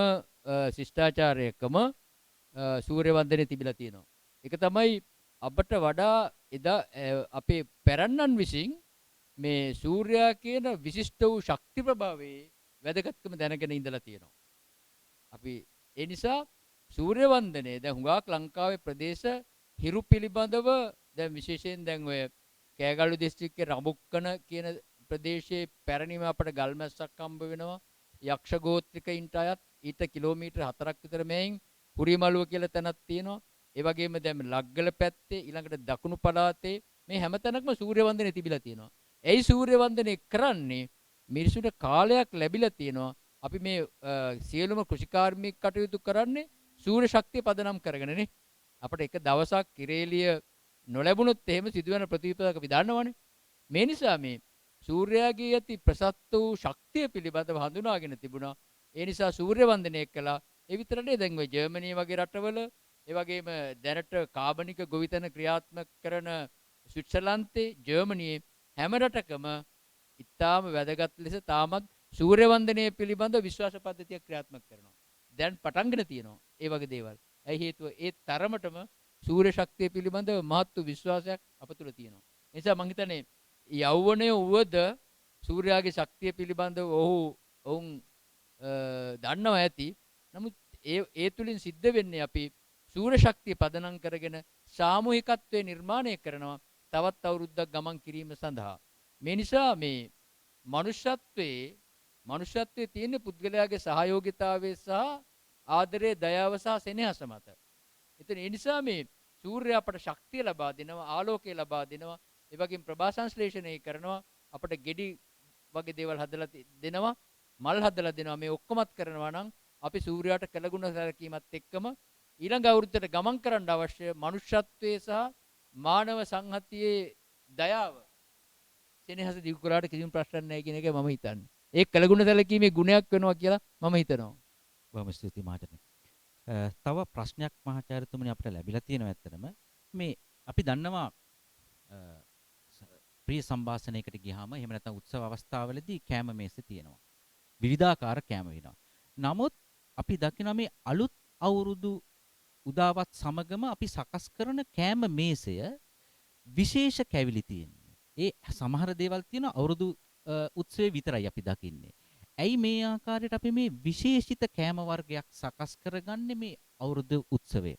ශිෂ්ටාචාරයකම සූර්ය වන්දනය තිබිලා තියෙනවා. ඒක තමයි අපට වඩා එදා අපේ පැරණන් විසින් මේ සූර්යයා කියන විශිෂ්ට වූ ශක්ති ප්‍රභාවයේ වැදගත්කම දැනගෙන ඉඳලා තියෙනවා. අපි ඒ නිසා සූර්ය වන්දනය දැන් හුඟක් ලංකාවේ ප්‍රදේශ හිරු පිළිබඳව දැන් විශේෂයෙන් දැන් ඔය කෑගල්ලු දිස්ත්‍රික්කයේ රඹුක්කන කියන ප්‍රදේශයේ පැරණිම අපට ගල්මැස්සක් හම්බ වෙනවා. යක්ෂ ගෝත්‍රිකයින්ට අයත් ඊට කිලෝමීටර් 4ක් විතර මෙයින් පුරිමලුව කියලා තැනක් තියෙනවා. ඒ වගේම දැන් ලග්ගල පැත්තේ ඊළඟට දකුණු පළාතේ මේ හැමතැනකම සූර්ය වන්දනය තිබිලා තියෙනවා. එයි සූර්ය වන්දනය කරන්නේ මිනිසුන්ට කාලයක් ලැබිලා තියෙනවා. අපි මේ සියලුම කෘෂිකාර්මික කටයුතු කරන්නේ සූර්ය ශක්තිය පදනම් කරගෙනනේ. අපිට එක දවසක් කිරේලිය නොලැබුණොත් එහෙම සිදුවෙන ප්‍රතිවිපාක අපි දන්නවනේ. මේ නිසා මේ සූර්යාගේ ඇති ප්‍රසත්ත වූ ශක්තිය පිළිබඳව හඳුනාගෙන තිබුණා. ඒ නිසා සූර්ය වන්දනය කළා. ඒ විතරනේ දැන් ඔය ජර්මනිය වගේ රටවල ඒ වගේම දැනට කාබනික ගොවිතැන ක්‍රියාත්මක කරන ස්විට්සර්ලන්තේ ජර්මනියේ හැම රටකම ඉතාම වැදගත් ලෙස තාමත් සූර්ය වන්දනය පිළිබඳ විශ්වාස පද්ධතියක් ක්‍රියාත්මක කරනවා. දැන් පටන්ගෙන තියෙනවා ඒ වගේ දේවල්. ඒ හේතුව ඒ තරමටම සූර්ය ශක්තිය පිළිබඳව මහත් වූ විශ්වාසයක් අප තුළ තියෙනවා. ඒ නිසා මම හිතන්නේ යෞවනයේ වුවද සූර්යාගේ ශක්තිය පිළිබඳව ඔවුන් දන්නවා ඇති. නමුත් ඒ තුලින් සිද්ධ වෙන්නේ අපි සූර්ය ශක්තිය පදනම් කරගෙන සාමූහිකත්වයේ නිර්මාණය කරනවා තවත් අවුරුද්දක් ගමන් කිරීම සඳහා. මේ නිසා මේ මනුෂ්‍යත්වයේ මනුෂ්‍යත්වයේ තියෙන පුද්ගලයාගේ සහයෝගිතාවය සහ ආදරය, දයාව සහ සෙනෙහස මත. එතන ඒ නිසා මේ සූර්යය අපට ශක්තිය ලබා දෙනවා, ආලෝකය ලබා දෙනවා, ඒ වගේම ප්‍රභා සංශ්ලේෂණය කරනවා, අපට ගෙඩි වගේ දේවල් හදලා දෙනවා, මල් හදලා දෙනවා. මේ ඔක්කොමත් කරනවා නම් අපි සූර්යයාට කළගුණ සැලකීමත් එක්කම ඊළඟ අවුරුද්දට ගමන් කරන්න අවශ්‍ය මනුෂ්‍යත්වයේ සහ මානව සංහතියේ දයාව, සෙනෙහස දියු කරාට කිසිම ප්‍රශ්නයක් නැහැ කියන එක මම හිතන්නේ. ඒ කළගුණ සැලකීමේ ගුණයක් වෙනවා කියලා මම හිතනවා. බොහොම ස්තුතියි මහාචාර්ය. තව ප්‍රශ්නයක් මහාචාර්යතුමනි අපිට ලැබිලා තියෙනවා ඇත්තටම. මේ අපි දන්නවා ප්‍රිය සම්භාෂණයකට ගියාම එහෙම නැත්නම් උත්සව අවස්ථාවලදී කෑම මේසෙ තියෙනවා. විවිධාකාර කෑම වෙනවා. නමුත් අපි දකිනවා මේ අලුත් අවුරුදු උදාවත් සමගම අපි සකස් කරන කෑම මේසය විශේෂ කැවිලි තියෙන්නේ. ඒ සමහර දේවල් තියෙන අවුරුදු උත්සවයේ විතරයි අපි දකින්නේ. ඇයි මේ ආකාරයට අපි මේ විශේෂිත කෑම වර්ගයක් සකස් කරගන්නේ මේ අවුරුදු උත්සවයේ?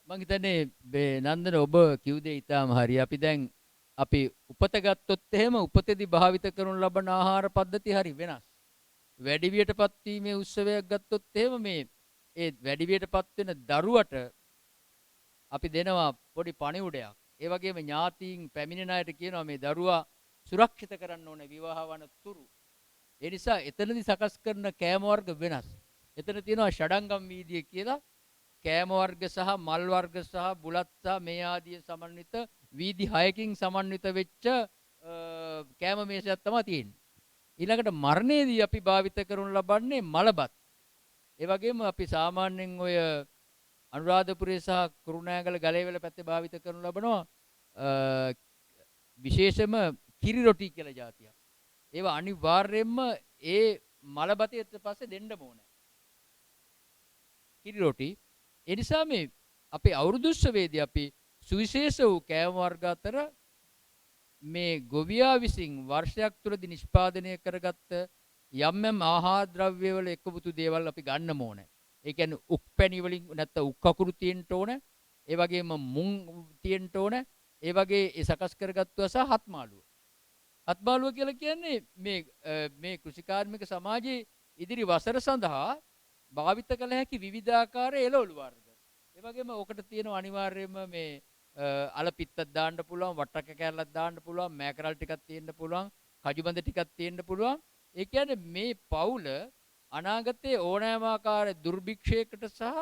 මම හිතන්නේ මේ නන්දන ඔබ කිව් දේ ඉතාම හරි. අපි දැන් අපි උපත ගත්තොත් එහෙම උපතේදී භාවිත කරනු ලබන ආහාර පද්ධති හරි වෙනස්. වැඩිවියටපත් වීමේ උත්සවයක් ගත්තොත් එහෙම මේ ඒ වැඩිවියටපත් වෙන දරුවට අපි දෙනවා පොඩි පණිවුඩයක්. ඒ වගේම ඥාතීන් පැමිණෙන අයට කියනවා මේ දරුවා සුරක්ෂිත කරන්න ඕනේ විවාහ වන තුරු. ඒ නිසා එතනදී සකස් කරන කෑම වර්ග වෙනස්. එතන තියෙනවා ෂඩංගම් වීදිය කියලා කෑම වර්ග සහ මල් වර්ග සහ බුලත් සහ මේ ආදී සමන්විත වීදි 6කින් සමන්විත වෙච්ච කෑම මේසයක් තමයි තියෙන්නේ. ඊළඟට මරණයේදී අපි භාවිත කරනු ලබන්නේ මලබත්. ඒ වගේම අපි සාමාන්‍යයෙන් ඔය අනුරාධපුරයේ සහ කුරුණෑගල ගලේවල පැත්තේ භාවිත කරනු ලබනවා විශේෂම කිරි රොටි කියලා જાතියක්. ඒවා අනිවාර්යයෙන්ම ඒ මලබතේට පස්සේ දෙන්න ඕනේ. කිරි රොටි. ඒ නිසා මේ අපේ අවුරුදු උත්සවයේදී අපි සුවිශේෂ වූ කෑම වර්ග අතර මේ ගොවියා විසින් වර්ෂයක් තුළදී නිෂ්පාදනය කරගත්ත යම් යම් ආහාර ද්‍රව්‍ය වල එකමුතු දේවල් අපි ගන්න ඕනේ. ඒ කියන්නේ උක් පැණි වලින් නැත්නම් උක් කකුරු තියෙන්න ඕනේ. ඒ වගේම මුං තියෙන්න ඕනේ. ඒ වගේ ඒ සකස් කරගත්තුවා සහ හත්මාළුව. හත්මාළුව කියලා කියන්නේ මේ කෘෂිකාර්මික සමාජයේ ඉදිරි වසර සඳහා භාවිත කළ හැකි විවිධාකාර එළවලු වර්ග. ඒ වගේම ඔකට තියෙන අනිවාර්යයෙන්ම මේ අල පිත්තක් දාන්න පුළුවන්, වට්ටක කෑල්ලක් දාන්න පුළුවන්, මෑකරල් ටිකක් තියෙන්න පුළුවන්, කජුබඳ ටිකක් තියෙන්න පුළුවන්. ඒ කියන්නේ මේ පවුල අනාගතයේ ඕනෑම ආකාර දුර්භික්ෂයකට සහ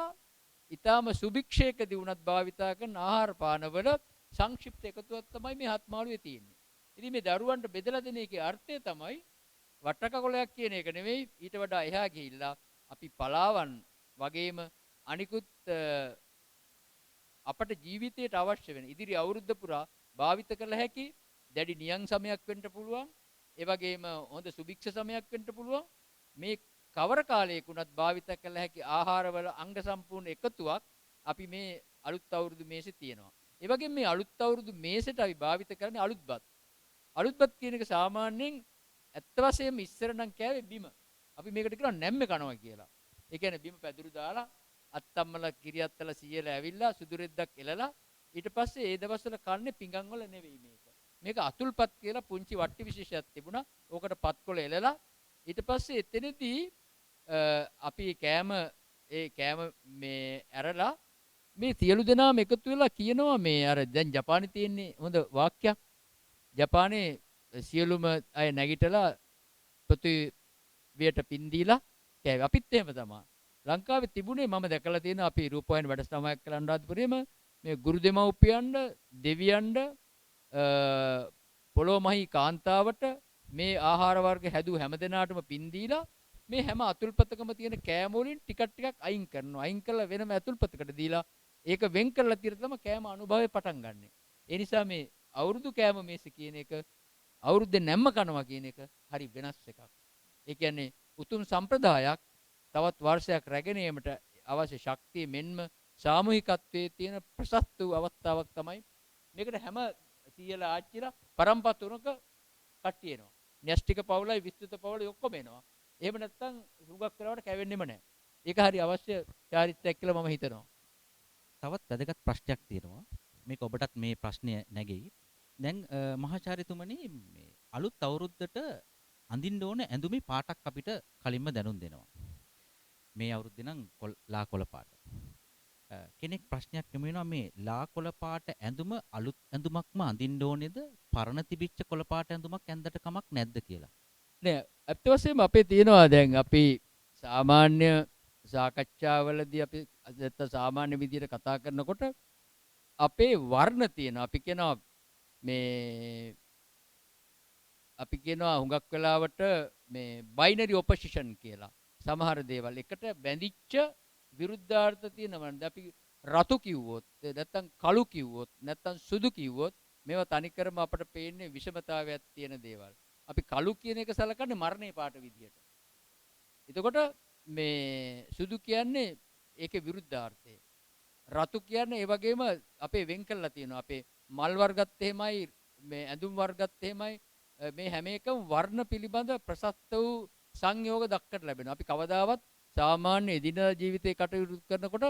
ඊටාම සුභික්ෂයකදී වුණත් භාවිතා කරන ආහාර පානවල සංක්ෂිප්ත එකතුවක් තමයි මේ හත්මාළුවේ තියෙන්නේ. ඉතින් මේ දරුවන්ට බෙදලා දෙන එකේ අර්ථය තමයි වට්ටක කොලයක් කියන එක නෙවෙයි, ඊට වඩා එහා ගිහිල්ලා අපි පලාවන් වගේම අනිකුත් අපට ජීවිතයට අවශ්‍ය වෙන ඉදිරි අවුරුද්ද පුරා භාවිත කළ හැකි දැඩි නියං සමයක් වෙන්න පුළුවන්. ඒ වගේම හොඳ සුභික්ෂ සමයක් වෙන්න පුළුවන්. මේ කවර කාලයක උනත් භාවිත කළ හැකි ආහාරවල අංග සම්පූර්ණ එකතුවක් අපි මේ අලුත් අවුරුදු මේසෙ තියෙනවා. ඒ වගේම මේ අලුත් අවුරුදු මේසෙට අපි භාවිත කරන්නේ අලුත්බත්. අලුත්බත් කියන එක සාමාන්‍යයෙන් ඇත්ත වශයෙන්ම ඉස්සර නම් කෑවේ බිම. අපි මේකට කියනවා නැම්මේ කනවා කියලා. ඒ කියන්නේ බිම පැදුරු දාලා අත්තම්මල කිරියත්තල සීයලා ඇවිල්ලා සුදු රෙද්දක් එලලා ඊට පස්සේ ඒ දවස්වල කන්නේ පිඟන් වල නෙවෙයි මේක. මේක අතුල්පත් කියලා පුංචි වට්ටි විශේෂයක් තිබුණා. ඕකට පත්කොළ එලලා ඊට පස්සේ එතනදී අපි කෑම මේ ඇරලා මේ සියලු දෙනාම එකතු වෙලා කියනවා මේ අර දැන් ජපානයේ තියෙන්නේ හොඳ වාක්‍යයක්. ජපානයේ සියලුම අය නැගිටලා පෘථිවියට පින් දීලා කෑවේ. අපිත් එහෙම තමයි. ලංකාවේ තිබුණේ මම දැකලා තියෙන අපි රූපවාහිනී වැඩසටහනක් කළා අනුරාධපුරයේම මේ ගුරු දෙමව්පියන්ට දෙවියන්ට පොළොමහි කාන්තාවට මේ ආහාර වර්ග හැදූ හැමදෙනාටම පින් දීලා මේ හැම අතුල්පතකම තියෙන කෑම වලින් ටිකක් අයින් කරනවා. අයින් කරලා වෙනම අතුල්පතකට දීලා ඒක වෙන් කරලා තියලා තමයි කෑම අනුභවය පටන් ගන්නෙ. ඒ නිසා මේ අවුරුදු කෑම මේස කියන එක අවුරුද්දේ නැම්ම කනවා කියන එක හරි වෙනස් එකක්. ඒ කියන්නේ උතුම් සම්ප්‍රදායක් තවත් වර්ෂයක් රැගෙන යාමට අවශ්‍ය ශක්තිය මෙන්ම සාමූහිකත්වයේ තියෙන ප්‍රසස්ත වූ අවස්ථාවක් තමයි මේකට හැම සීයලා ආච්චිලා පරම්පත් තුනක කට්ටිය එනවා. න්‍යෂ්ටික පවුලයි විස්තృత පවුලයි ඔක්කොම එනවා. එහෙම නැත්නම් හුඟක් වෙලාවට කැවෙන්නෙම නැහැ. ඒක හරි අවශ්‍ය චාරිත්‍රයක් කියලා මම හිතනවා. තවත් වැදගත් ප්‍රශ්නයක් තියෙනවා. මේක ඔබටත් මේ ප්‍රශ්නය නැගෙයි. දැන් මහාචාර්යතුමනි මේ අලුත් අවුරුද්දට අඳින්න ඕන ඇඳුමේ පාටක් අපිට කලින්ම දැනුම් දෙනවා. මේ අවුරුද්දේ නම් ලා කොළ පාට. කෙනෙක් ප්‍රශ්නයක් යොමු වෙනවා මේ ලා කොළ පාට ඇඳුම අලුත් ඇඳුමක්ම අඳින්න ඕනේද පරණ තිබිච්ච කොළ පාට ඇඳුමක් ඇඳට කමක් නැද්ද කියලා. නෑ ඇත්ත වශයෙන්ම අපේ තියෙනවා දැන් අපි සාමාන්‍ය සාකච්ඡාවලදී අපි නැත්නම් සාමාන්‍ය විදියට කතා කරනකොට අපේ වර්ණ තියෙනවා. අපි කියනවා මේ අපි කියනවා හුඟක් වෙලාවට මේ බයිනරි ඔපොසිෂන් කියලා. සමහර දේවල් එකට බැඳිච්ච විරුද්ධාර්ථ තියෙනවා. අපි රතු කිව්වොත් නැත්නම් කළු කිව්වොත් නැත්නම් සුදු කිව්වොත් මේවා තනිකරම අපට පේන්නේ විෂමතාවයක් තියෙන දේවල්. අපි කළු කියන එක සලකන්නේ මරණේ පාට විදියට. එතකොට මේ සුදු කියන්නේ ඒකේ විරුද්ධාර්ථය. රතු කියන්නේ ඒ වගේම අපේ වෙන් කළා තියෙනවා. අපේ මල් වර්ගත් එහෙමයි මේ ඇඳුම් වර්ගත් එහෙමයි මේ හැම එකම වර්ණ පිළිබඳ ප්‍රසස්ත වූ සංයෝග දක්කට ලැබෙනවා. අපි කවදාවත් සාමාන්‍ය එදිනදා ජීවිතේ කටයුතු කරනකොට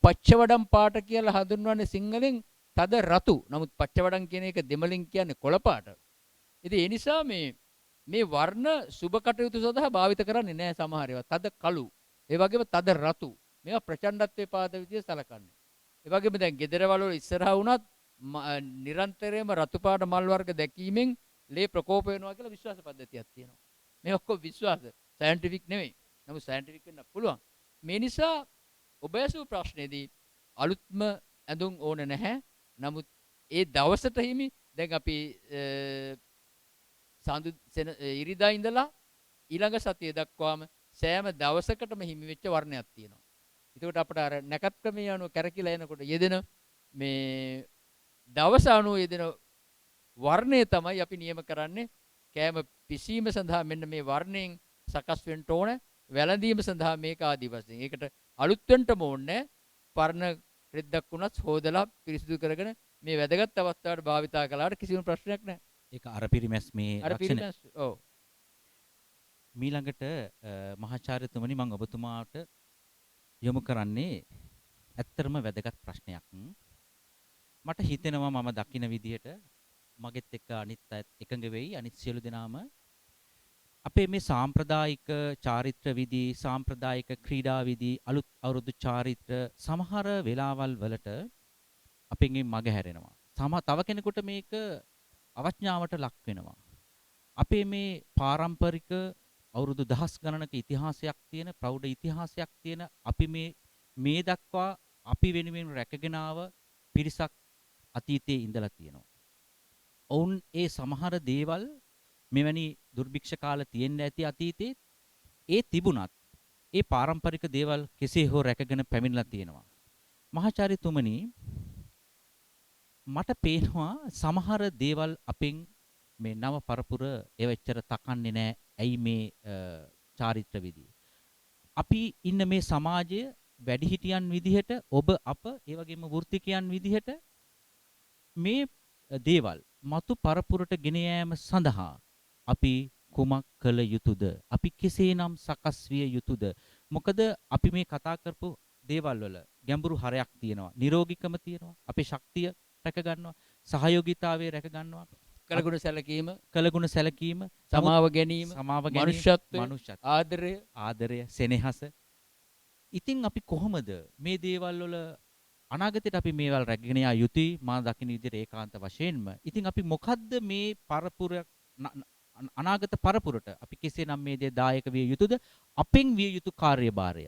පච්චවඩම් පාට කියලා හඳුන්වන්නේ සිංහලෙන් තද රතු. නමුත් පච්චවඩම් කියන එක දෙමළෙන් කියන්නේ කොළ පාට. ඉතින් ඒ නිසා මේ වර්ණ සුබ කටයුතු සඳහා භාවිත කරන්නේ නැහැ සමහර ඒවා. තද කළු, ඒ වගේම තද රතු. මේවා ප්‍රචණ්ඩත්වයේ පාද විදිය සලකන්නේ. ඒ වගේම දැන් ගෙදරවල ඉස්සරහා වුණත් නිරන්තරයෙන්ම රතු පාට මල් වර්ග දැකීමෙන් ලේ ප්‍රකෝප වෙනවා කියලා විශ්වාස පද්ධතියක් තියෙනවා. මේ ඔක්කොම විශ්වාස සයන්ටිෆික් නෙවෙයි. නමුත් සයන්ටිෆික් වෙන්න පුළුවන්. මේ නිසා ඔබ ඇසූ ප්‍රශ්නේදී අලුත්ම ඇඳුම් ඕන නැහැ. නමුත් ඒ දවසට හිමි දැන් අපි ඉරිදා ඉඳලා ඊළඟ සතිය දක්වාම සෑම දවසකටම හිමි වෙච්ච වර්ණයක් තියෙනවා. ඒකට අපිට අර නැකත් ක්‍රමයේ අනුව කැරකිලා එනකොට යෙදෙන මේ දවස අනුව යෙදෙන වර්ණය තමයි අපි නියම කරන්නේ. කෑම පිසීම සඳහා මෙන්න මේ වර්ණයෙන් සකස් වෙන්න ඕන. වැළඳීම සඳහා මේක ආදි වශයෙන්. ඒකට අලුත් වෙන්නම ඕනේ. පරණ රෙද්දක් වුණත් හොදලා පිරිසිදු කරගෙන මේ වැදගත් අවස්ථාවට භාවිතා කළාට කිසිම ප්‍රශ්නයක් නැහැ. ඒක අර පිරිමැස් මේ අර ලක්ෂණ. පිරිමැස් ඔව්. මීළඟට මහාචාර්යතුමනි මම ඔබතුමාට යොමු කරන්නේ ඇත්තරම වැදගත් ප්‍රශ්නයක්. මට හිතෙනවා මම දකින විදිහට මගෙත් එක්ක අනිත් අයත් එකඟ වෙයි. අනිත් සියලු දෙනාම අපේ මේ සාම්ප්‍රදායික චාරිත්‍ර විදි, සාම්ප්‍රදායික ක්‍රීඩා විදි, අලුත් අවුරුදු චාරිත්‍ර සමහර වෙලාවල් වලට අපෙන් මග හැරෙනවා. තව කෙනෙකුට මේක අවඥාවට ලක් වෙනවා. අපේ මේ පාරම්පරික අවුරුදු දහස් ගණනක ඉතිහාසයක් තියෙන ප්‍රෞಢ ඉතිහාසයක් තියෙන අපි මේ දක්වා අපි වෙනුවෙන් රැකගෙන ආව පිරිසක් අතීතයේ ඉඳලා තියෙනවා. ඔවුන් ඒ සමහර දේවල් මෙවැනි දුර්භික්ෂ කාල තියෙන්න ඇති අතීතයේ ඒ තිබුණත් ඒ පාරම්පරික දේවල් කෙසේ හෝ රැකගෙන පැමිණලා තියෙනවා. මහාචාර්යතුමනි මට පේනවා සමහර දේවල් අපෙන් මේ නව පරපුර එවච්චර තකන්නේ නැහැ. ඇයි මේ චාරිත්‍ර විදි? අපි ඉන්න මේ සමාජය වැඩිහිටියන් විදිහට ඔබ අප ඒ වගේම වෘත්තිකයන් විදිහට මේ දේවල් මතු පරපුරට ගෙන යාම සඳහා අපි කුමක් කළ යුතුද? අපි කෙසේනම් සකස් විය යුතුද? මොකද අපි මේ කතා කරපු දේවල් වල ගැඹුරු හරයක් තියෙනවා. නිරෝගීකම තියෙනවා. අපේ ශක්තිය රැක ගන්නවා. සහයෝගීතාවය රැක ගන්නවා. කළගුණ සැලකීම, සමාව ගැනීම, මනුෂ්‍යත්වය, ආදරය, සෙනෙහස. ඉතින් අපි කොහොමද මේ දේවල් වල අනාගතයට අපි මේවල් රැගෙන යා යුතුයි මා දකින්න විදිහට ඒකාන්ත වශයෙන්ම. ඉතින් අපි මොකද්ද මේ පරපුර අනාගත පරපුරට අපි කෙසේනම් මේ දේ දායක විය යුතුද? අපෙන් විය යුතු කාර්යභාරය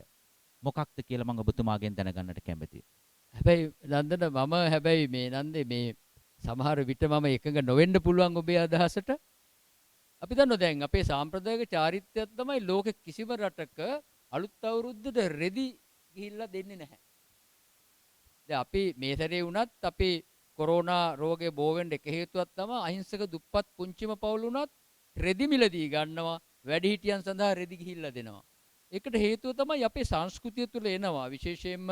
මොකක්ද කියලා මම ඔබතුමාගෙන් දැනගන්නට කැමතියි. හැබැයි නන්දන මම හැබැයි මේ නන්දේ මේ සමහර විට මම එකඟ නොවෙන්න පුළුවන් ඔබේ අදහසට. අපි දන්නවා දැන් අපේ සාම්ප්‍රදායික චාරිත්‍රයක් තමයි ලෝකෙ කිසිම රටක අලුත් අවුරුද්දට රෙදි ගිහිල්ලා දෙන්නේ නැහැ. දැන් අපි මේ සැරේ වුණත් අපි කොරෝනා රෝගේ බෝ වෙන්න එක හේතුවක් තමයි අහිංසක දුප්පත් පුංචිම පවුල් වුණත් රෙදි මිලදී ගන්නවා, වැඩිහිටියන් සඳහා රෙදි ගිහිල්ලා දෙනවා. ඒකට හේතුව තමයි අපේ සංස්කෘතිය තුළ එනවා. විශේෂයෙන්ම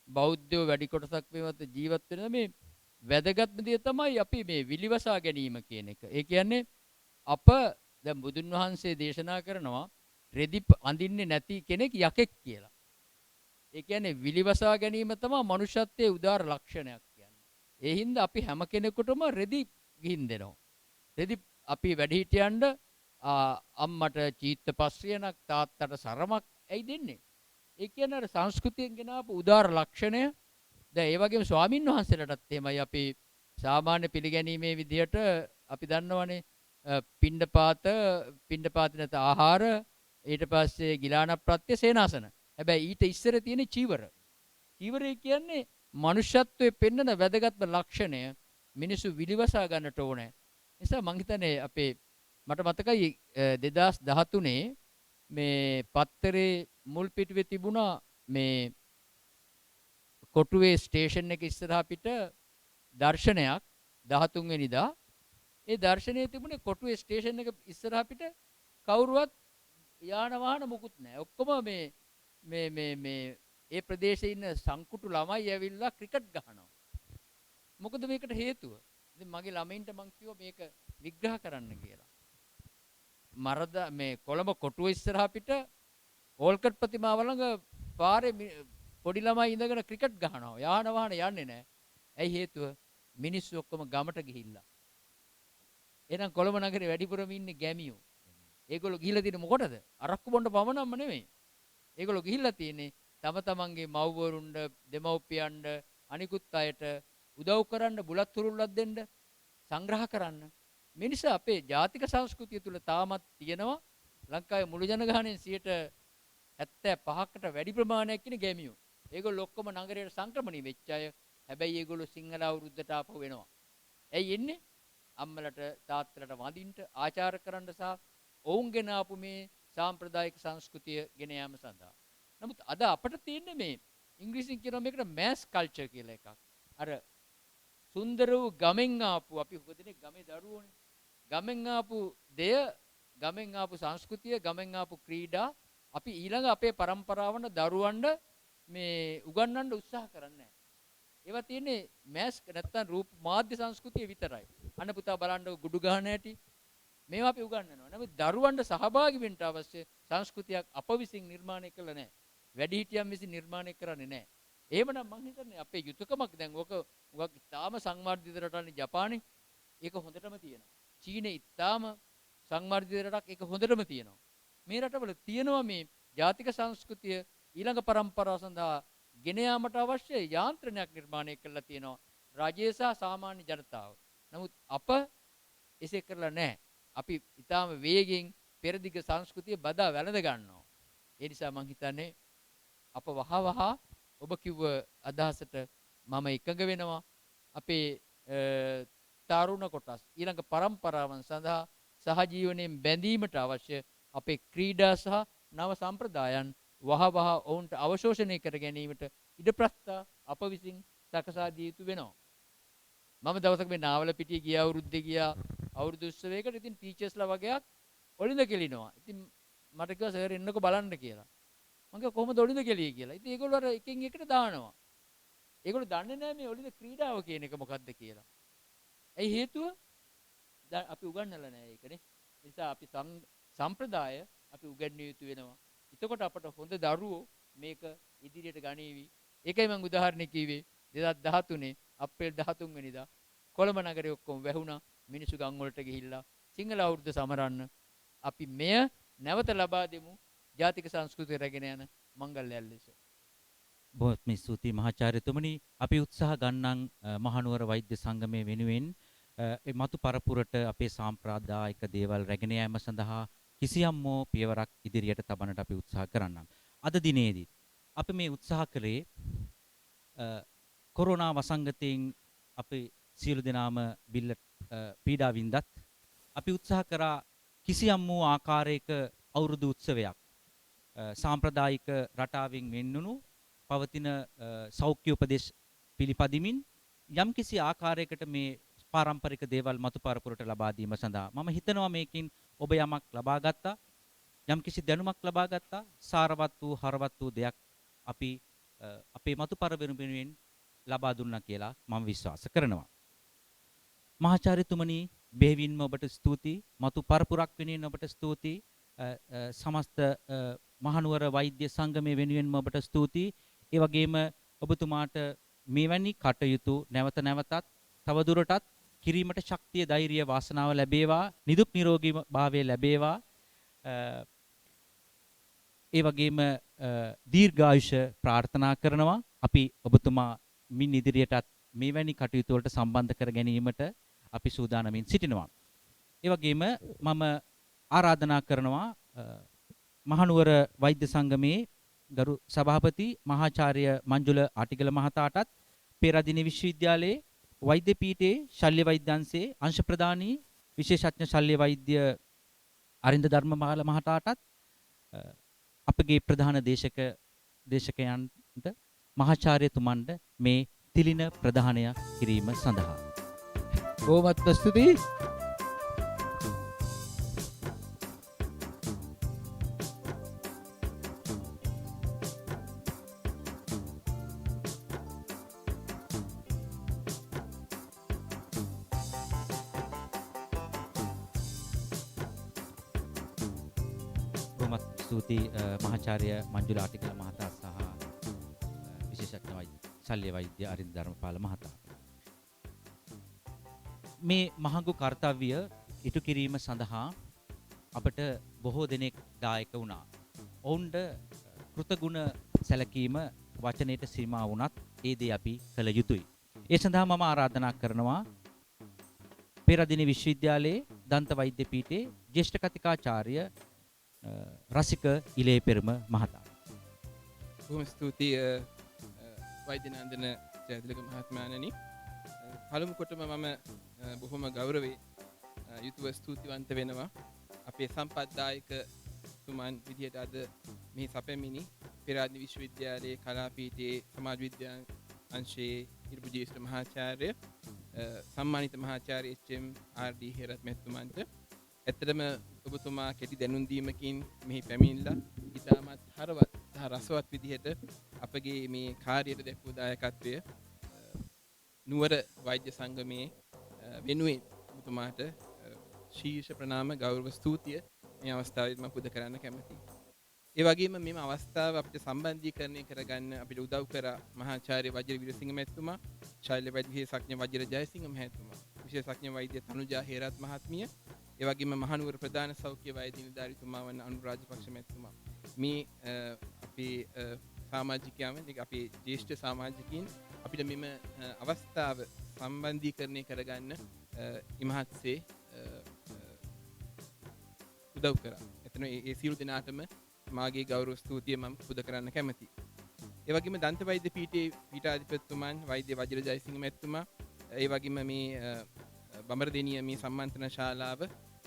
බෞද්ධයෝ වැඩි කොටසක් මේවත් ජීවත් වෙන මේ වැදගත්ම දේ තමයි අපි මේ විලිවසා ගැනීම කියන එක. ඒ කියන්නේ අප දැන් බුදුන් වහන්සේ දේශනා කරනවා රෙදි අඳින්නේ නැති කෙනෙක් යකෙක් කියලා. ඒ කියන්නේ විලිවසා ගැනීම තමයි මනුෂ්‍යත්වයේ උදාර ලක්ෂණයක් කියන්නේ. ඒ හින්දා අපි හැම කෙනෙකුටම රෙදි ගිහින් දෙනවා. රෙදි අපි වැඩිහිටියන්ට අම්මට චීත්ත පස්සියනක් තාත්තට සරමක් ඇයි දෙන්නේ? ඒ කියන්නේ අර සංස්කෘතියෙන් ගෙන ආපු උදාර ලක්ෂණය. දැන් ඒ වගේම ස්වාමින් වහන්සේලාටත් එහෙමයි. අපි සාමාන්‍ය පිළිගැනීමේ විදිහට අපි දන්නවනේ පිණ්ඩපාත නැත ආහාර, ඊට පස්සේ ගිලාන ප්‍රත්‍ය සේනාසන. හැබැයි ඊට ඉස්සර තියෙන චීවර. චීවරය කියන්නේ මනුෂ්‍යත්වයේ පෙන්වන වැදගත්ම ලක්ෂණය. මිනිසු විලිවසා ගන්නට ඕනේ. නිසා මං හිතන්නේ මට මතකයි 2013 මේ පත්තරේ මුල් පිටුවේ තිබුණා මේ කොටුවේ ස්ටේෂන් එක ඉස්සරහා පිට දර්ශනයක් 13 වෙනිදා. ඒ දර්ශනයේ තිබුණේ කොටුවේ ස්ටේෂන් එක ඉස්සරහා පිට කවුරුවත් යාන වාහන මුකුත් නැහැ. ඔක්කොම මේ ඒ ප්‍රදේශයේ ඉන්න සංකුටු ළමයි ඇවිල්ලා ක්‍රිකට් ගහනවා. මොකද මේකට හේතුව? ඉතින් මගේ ළමයින්ට මං කිව්වා මේක විග්‍රහ කරන්න කියලා. මේ කොළඹ කොටුව ඉස්සරහා පිට ඕල්කට් ප්‍රතිමාව ළඟ පාරේ පොඩි ළමයි ඉඳගෙන ක්‍රිකට් ගහනවා. යාන වාහන යන්නේ නැහැ. ඇයි හේතුව? මිනිස්සු ඔක්කොම ගමට ගිහිල්ලා. එහෙනම් කොළඹ නගරේ වැඩිපුරම ඉන්නේ ගැමියෝ. ඒගොල්ලෝ ගිහිල්ලා තියෙන්නේ මොකටද? අරක්කු බොන්න පමණක්ම නෙමෙයි. ඒගොල්ලෝ ගිහිල්ලා තියෙන්නේ තම තමන්ගේ මව්වරුන්ට, දෙමව්පියන්ට, අනිකුත් අයට උදව් කරන්න, බුලත් තුරුල්ලක් දෙන්න, සංග්‍රහ කරන්න. මේ නිසා අපේ ජාතික සංස්කෘතිය තුල තාමත් තියෙනවා ලංකාවේ මුළු ජනගහනයෙන් 75%කට වැඩි ප්‍රමාණයක් ඉන්නේ ගැමියෝ. ඒගොල්ලෝ ඔක්කොම නගරයට සංක්‍රමණය වෙච්ච අය. හැබැයි ඒගොල්ලෝ සිංහල අවුරුද්දට ආපහු වෙනවා. ඇයි එන්නේ? අම්මලට තාත්තලට වඳින්න, ආචාර කරන්න සහ ඔවුන්ගෙන ආපු මේ සාම්ප්‍රදායික සංස්කෘතිය ගෙන යාම සඳහා. නමුත් අද අපිට තියෙන්නේ මේ ඉංග්‍රීසියෙන් කියන මේකට මෑස් කල්චර් කියලා එකක්. අර සුන්දර වූ ගමෙන් ආපු අපි හුඟදෙනේ ගමේ දරුවෝනේ. ගමෙන් ආපු දෙය, ගමෙන් ආපු සංස්කෘතිය, ගමෙන් ආපු ක්‍රීඩා අපි ඊළඟ අපේ પરම්පරාවන දරුවන්ට මේ උගන්වන්න උත්සාහ කරන්නේ නැහැ. ඒවා තියෙන්නේ මෑස් නැත්තම් රූප මාධ්‍ය සංස්කෘතිය විතරයි. අන්න පුතා බලන්න ගුඩු ගහන හැටි මේවා අපි උගන්වනවා. නමුත් දරුවන්ට සහභාගී වෙන්න අවශ්‍ය සංස්කෘතියක් අප විසින් නිර්මාණය කළ නැහැ. වැඩිහිටියන් විසින් නිර්මාණය කරන්නේ නැහැ. එහෙමනම් මං හිතන්නේ අපේ යුතුයකමක් දැන් ඕක උගක් ඉතාම සංවර්ධිත රටන්නේ ජපානේ. ඒක හොඳටම තියෙනවා. චීනේ ඉතාම සංවර්ධිත රටක්. ඒක හොඳටම තියෙනවා. මේ රටවල තියෙනවා මේ ජාතික සංස්කෘතිය ඊළඟ પરම්පරාව සඳහා ගෙන යාමට අවශ්‍ය යාන්ත්‍රණයක් නිර්මාණය කරලා තියෙනවා රජය සහ සාමාන්‍ය ජනතාව. නමුත් අප එසේ කරලා නැහැ. අපි ඊටාම වේගෙන් පෙරදිග සංස්කෘතිය බදා වැළඳ ගන්නවා. ඒ නිසා මං හිතන්නේ අප වහවහ ඔබ කිව්ව අදහසට මම එකඟ වෙනවා. අපේ තරුණ කොටස් ඊළඟ પરම්පරාවන් සඳහා සහජීවනයෙන් බැඳීමට අවශ්‍ය අපේ ක්‍රීඩා සහ නව සම්ප්‍රදායන් වහවහ ඔවුන්ට අවශෝෂණය කර ගැනීමට ඉඩ ප්‍රස්ථා අප විසින් සකසා දිය යුතු වෙනවා. මම දවසක මේ නාවල පිටිය ගිය අවුරුද්දේ ගියා අවුරුදු උත්සවයකට. ඉතින් ටීචර්ස්ලා වගේක් ඔලින්ද කෙලිනවා. ඉතින් මට කිව්වා සර් එන්නකෝ බලන්න කියලා. මම කිව්වා කොහොමද ඔලින්ද කෙලියේ කියලා. ඉතින් ඒගොල්ලෝ අර එකෙන් එකට දානවා. ඒගොල්ලෝ දන්නේ නැහැ මේ ඔලින්ද ක්‍රීඩාව කියන එක මොකක්ද කියලා. ඇයි හේතුව? අපි උගන්වලා නැහැ ඒකනේ. ඒ නිසා අපි සම්ප්‍රදාය අපි උගන්විය යුතු වෙනවා. එතකොට අපට හොඳ දරුවෝ මේක ඉදිරියට ගනීවි. ඒකයි මම උදාහරණයක් කිව්වේ 2013 අප්‍රේල් 13 වෙනිදා කොළඹ නගරේ ඔක්කොම වැහුණා. මිනිස්සු ගම් වලට ගිහිල්ලා සිංහල අවුරුද්ද සමරන්න අපි මෙය නැවත ලබා දෙමු. ජාතික සංස්කෘතිය රැගෙන යන මංගල්‍යයල් ලෙස. බොහොම ස්තුතියි මහාචාර්යතුමනි. අපි උත්සාහ ගන්නම් මහනුවර වෛද්‍ය සංගමය වෙනුවෙන් මතු පරපුරට අපේ සාම්ප්‍රදායික දේවල් රැගෙන යාම සඳහා කිසියම් හෝ පියවරක් ඉදිරියට තබන්නට අපි උත්සාහ කරන්නම්. අද දිනේදී අපි මේ උත්සාහ කළේ කොරෝනා වසංගතයෙන් අපි සියලු දෙනාම බිල්ල පීඩා වින්දත් අපි උත්සාහ කරා කිසියම් වූ ආකාරයක අවුරුදු උත්සවයක් සාම්ප්‍රදායික රටාවෙන් වෙන්නුණු පවතින සෞඛ්‍ය උපදේශ පිළිපදිමින් යම්කිසි ආකාරයකට මේ පාරම්පරික දේවල් මතු පරපුරට ලබා දීම සඳහා මම හිතනවා මේකින් ඔබ යමක් ලබා ගත්තා, යම්කිසි දැනුමක් ලබා ගත්තා, සාරවත් වූ හරවත් වූ දෙයක් අපි අපේ මතු පරපුරෙන් ලබා දුන්නා කියලා මම විශ්වාස කරනවා. මහාචාර්යතුමනි බෙහෙවින්ම ඔබට ස්තුතියි. මතු පරපුරක් වෙනුවෙන් ඔබට ස්තුතියි. සමස්ත මහනුවර වෛද්‍ය සංගමය වෙනුවෙන්ම ඔබට ස්තුතියි. ඒ වගේම ඔබතුමාට මෙවැනි කටයුතු නැවත නැවතත් තවදුරටත් කිරීමට ශක්තිය ධෛර්යය වාසනාව ලැබේවා නිදුක් නිරෝගී භාවය ලැබේවා ඒ වගේම දීර්ඝායුෂ ප්‍රාර්ථනා කරනවා අපි ඔබතුමා මින් ඉදිරියටත් මේවැනි කටයුතු වලට සම්බන්ධ කර ගැනීමට අපි සූදානමින් සිටිනවා ඒ වගේම මම ආරාධනා කරනවා මහනුවර වෛද්‍ය සංගමේ ගරු සභාපති මහාචාර්ය මංජුල ආටිගල මහතාටත් පේරාදෙණිය විශ්වවිද්‍යාලයේ වෛද්‍ය පීඨයේ ශල්‍ය වෛද්‍ය අංශයේ අංශ ප්‍රධානී විශේෂඥ ශල්‍ය වෛද්‍ය අරින්ද ධර්මපාල මහතාටත් අපගේ ප්‍රධාන දේශකයන්ට මහාචාර්යතුමන්ට මේ තිලින ප්‍රදානය කිරීම සඳහා බොහොමත්ම ස්තුතියි. බොහොමත් ස්තුතියි මහාචාර්ය මංජුල ආටිගල මහතා සහ විශේෂඥ වෛද්‍ය ශල්‍ය වෛද්‍ය අරින්ද ධර්මපාල මහතා. මේ මහඟු කාර්යය ඉටු කිරීම සඳහා අපට බොහෝ දෙනෙක් දායක වුණා. ඔවුන්ට කෘතගුණ සැලකීම වචනයට සීමා වුණත් ඒ දේ අපි කළ යුතුයි. ඒ සඳහා මම ආරාධනා කරනවා පේරාදෙණිය විශ්වවිද්‍යාලයේ දන්ත වෛද්‍ය පීඨයේ ජ්‍යෙෂ්ඨ කතිකාචාර්ය රසික ඉලේ පෙරම මහතා. බොහොම ස්තුතියි වෛද්‍ය නන්දන ජයතිලක මහත්මයාණනි. පළමු කොටම මම බොහොම ගෞරවයෙන් යුතුව ස්තුතිවන්ත වෙනවා අපේ සම්පත්දායක තුමන් විදියට අද මේ සැපැමිණි පේරාදෙණිය විශ්වවිද්‍යාලයේ කලාපීඨයේ සමාජ විද්‍යා අංශයේ හිටපු ජ්‍යෙෂ්ඨ මහාචාර්ය සම්මානිත මහාචාර්ය එච්.එම්. ආර්.ඩී. හේරත් මහත්මයාට ඇත්තටම ඔබතුමා කෙටි දැනුම් දීමකින් මෙහි පැමිණිලා ඉතාමත් හරවත් සහ රසවත් විදිහට අපගේ මේ කාර්යයට දැක්වූ දායකත්වය නුවර වෛද්‍ය සංගමයේ වෙනුවෙන් ඔබතුමාට ශීර්ෂ ප්‍රණාම ගෞරව ස්තුතිය මේ අවස්ථාවේදී මම පුද කරන්න කැමතියි. ඒ වගේම මෙම අවස්ථාව අපිට සම්බන්ධීකරණය කරගන්න අපිට උදව් කරා මහාචාර්ය වජිර විරසිංහ මහත්මයා, ශෛල්‍ය වෛද්‍ය විශේෂඥ වජිර ජයසිංහ මහත්මයා, විශේෂඥ වෛද්‍ය තනුජා හේරත් මහත්මිය, ඒ වගේම මහනුවර ප්‍රධාන සෞඛ්‍ය වෛද්‍ය නිලධාරීතුමා වන අනුරාජපක්ෂ මහත්මයා. මේ අපේ සමාජිකයන් අපේ ජ්‍යෙෂ්ඨ සමාජිකයින් අපිට මෙම අවස්ථාව සම්බන්ධීකරණය කරගන්න ඉමහත්සේ උදව් කරා. එතන ඒ සියලු දෙනාටම මාගේ ගෞරව ස්තුතිය මම පුද කරන්න කැමතියි. ඒ වගේම දන්ත වෛද්‍ය පීඨයේ පීඨාධිපතිතුමන් වෛද්‍ය වජිර ජයසිංහ මහත්මයා, ඒ වගේම මේ බඹරදෙණිය මේ සම්මන්ත්‍රණ ශාලාව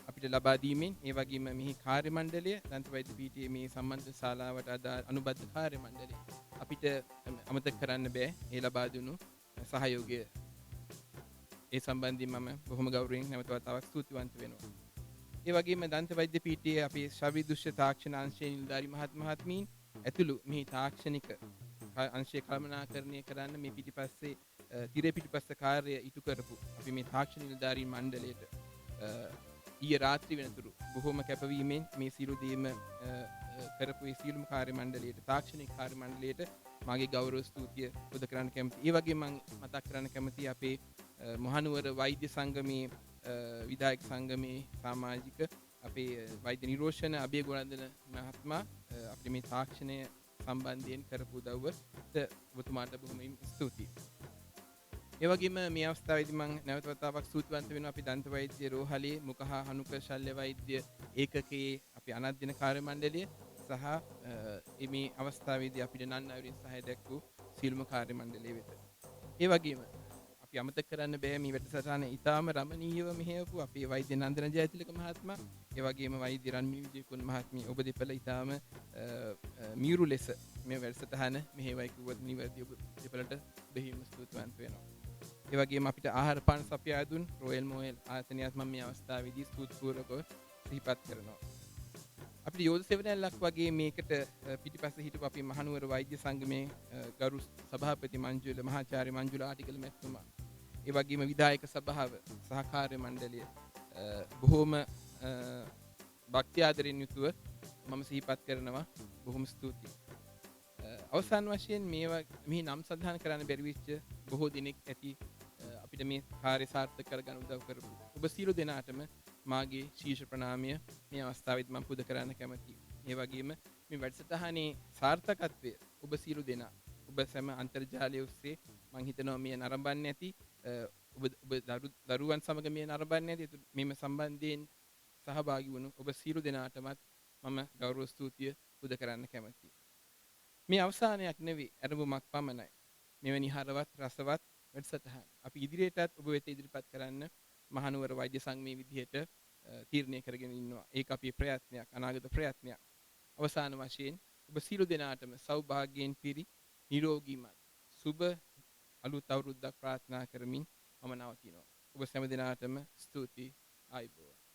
අපිට ලබා දීමෙන්, ඒ වගේම මෙහි කාර්ය මණ්ඩලය දන්ත වෛද්‍ය පීඨයේ මේ සම්මන්ත්‍රණ ශාලාවට අදාළ අනුබද්ධ කාර්ය මණ්ඩලය අපිට අමතක කරන්න බෑ ඒ ලබා දුණු සහයෝගය. ඒ සම්බන්ධයෙන් මම බොහොම ගෞරවයෙන් නැවත වතාවක් ස්තුතිවන්ත වෙනවා. ඒ වගේම දන්ත වෛද්‍ය පීඨයේ අපේ ශ්‍රව්‍ය දෘශ්‍ය තාක්ෂණ අංශයේ නිලධාරී මහත්මීන් ඇතුළු මෙහි තාක්ෂණික අංශය කළමනාකරණය කරන්න මේ පිටිපස්සේ තිරේ පිටිපස්ස කාර්යය ඉටු කරපු අපි මේ තාක්ෂණ නිලධාරී මණ්ඩලයට ඊයේ රාත්‍රී වෙනතුරු බොහොම කැපවීමෙන් මේ සියලු දේම කරපු ඒ සියලුම කාර්ය මණ්ඩලයට, තාක්ෂණික කාර්ය මණ්ඩලයට මාගේ ගෞරව ස්තුතිය පුද කරන්න කැමතියි. ඒ වගේම මම මතක් කරන්න කැමතියි අපේ මහනුවර වෛද්‍ය සංගමයේ විධායක සංගමේ සමාජික අපේ වෛද්‍ය නිරෝෂණ අබේ ගුණන්දන මහත්මයා අපේ මේ තාක්ෂණය සම්බන්ධයෙන් කරපු උදව්වට ඔබතුමාට බොහොම ස්තුතියි. ඒ වගේම මේ අවස්ථාවේදී මම නැවත වතාවක් ස්තුතිවන්ත වෙනවා අපි දන්ත වෛද්‍ය රෝහලේ මුඛ හා හනුක ශල්‍ය වෛද්‍ය ඒකකයේ අපි අනධ්‍යන කාර්ය මණ්ඩලය සහ මේ අවස්ථාවේදී අපිට නන් අයුරින් සහාය දැක්වූ සියලුම කාර්ය මණ්ඩලය වෙත. ඒ වගේම අපි අමතක කරන්න බෑ මේ වැඩසටහන ඉතාම රමණීයව මෙහෙයපු අපේ වෛද්‍ය නන්දන ජයතිලක මහත්මයා, ඒ වගේම වෛද්‍ය රන්මිනි විජේකුන් මහත්මිය ඔබ දෙපළ ඉතාම මියුරු ලෙස මේ වැඩසටහන මෙහෙවයි කිව්වොත් නිවැරදි ඔබ දෙපළට බෙහෙවින්ම ස්තුතිවන්ත වෙනවා. ඒ වගේම අපිට ආහාර පාන සපයා දුන් රොයල් මොයල් ආයතනයත් මම මේ අවස්ථාවේදී ස්තුතිපූර්වකව සිහිපත් කරනවා. අපිට යෝධ සෙවණැල්ලක් වගේ මේකට පිටිපස්සේ හිටපු අපේ මහනුවර වෛද්‍ය සංගමේ ගරු සභාපති මංජුල මහාචාර්ය මංජුල ආටිගල මහත්මයා, ඒ වගේම විධායක සභාව සහකාර්ය මණ්ඩලය බොහෝම භක්ති ආදරෙන් යුතුව මම සිහිපත් කරනවා. බොහොම ස්තුතියි. අවසාන වශයෙන් මේ නම් සඳහන් කරන්න බැරි වෙච්ච බොහෝ දිනෙක ඇති අපිට අපිට මේ කාර්ය සාර්ථක කරගන්න උදව් කරපු ඔබ සියලු දෙනාටම මාගේ ශීර්ෂ ප්‍රණාමය මේ අවස්ථාවේදී මම පුද කරන්න කැමතියි. ඒ වගේම මේ වැඩසටහනේ සාර්ථකත්වය ඔබ සියලු දෙනා ඔබ සැම අන්තර්ජාලය ඔස්සේ මම හිතනවා මේ නරඹන්නේ නැති ඔබ දරුවන් සමග මේ නරඹන්නේ නැති මේම සම්බන්ධයෙන් සහභාගී වුණු ඔබ සියලු දෙනාටමත් මම ගෞරව ස්තුතිය පුද කරන්න කැමතියි. මේ අවසානයක් නෙවෙයි අරමුමක් පමණයි. මෙවැනි හරවත් රසවත් වැඩසටහන් අපි ඉදිරියටත් ඔබ වෙත ඉදිරිපත් කරන්න මහනුවර වෛද්‍ය සංඝයේ විදිහට තීරණය කරගෙන ඉන්නවා. ඒක අපේ ප්‍රයත්නයක්, අනාගත ප්‍රයත්නයක්. අවසාන වශයෙන් ඔබ සියලු දෙනාටම සෞභාග්‍යයෙන් පිරි නිරෝගීමත් සුබ අලුත් අවුරුද්දක් ප්‍රාර්ථනා කරමින් මම නවතිනවා. ඔබ සෑම දිනාටම ස්තුතියි. ආයුබෝවන්.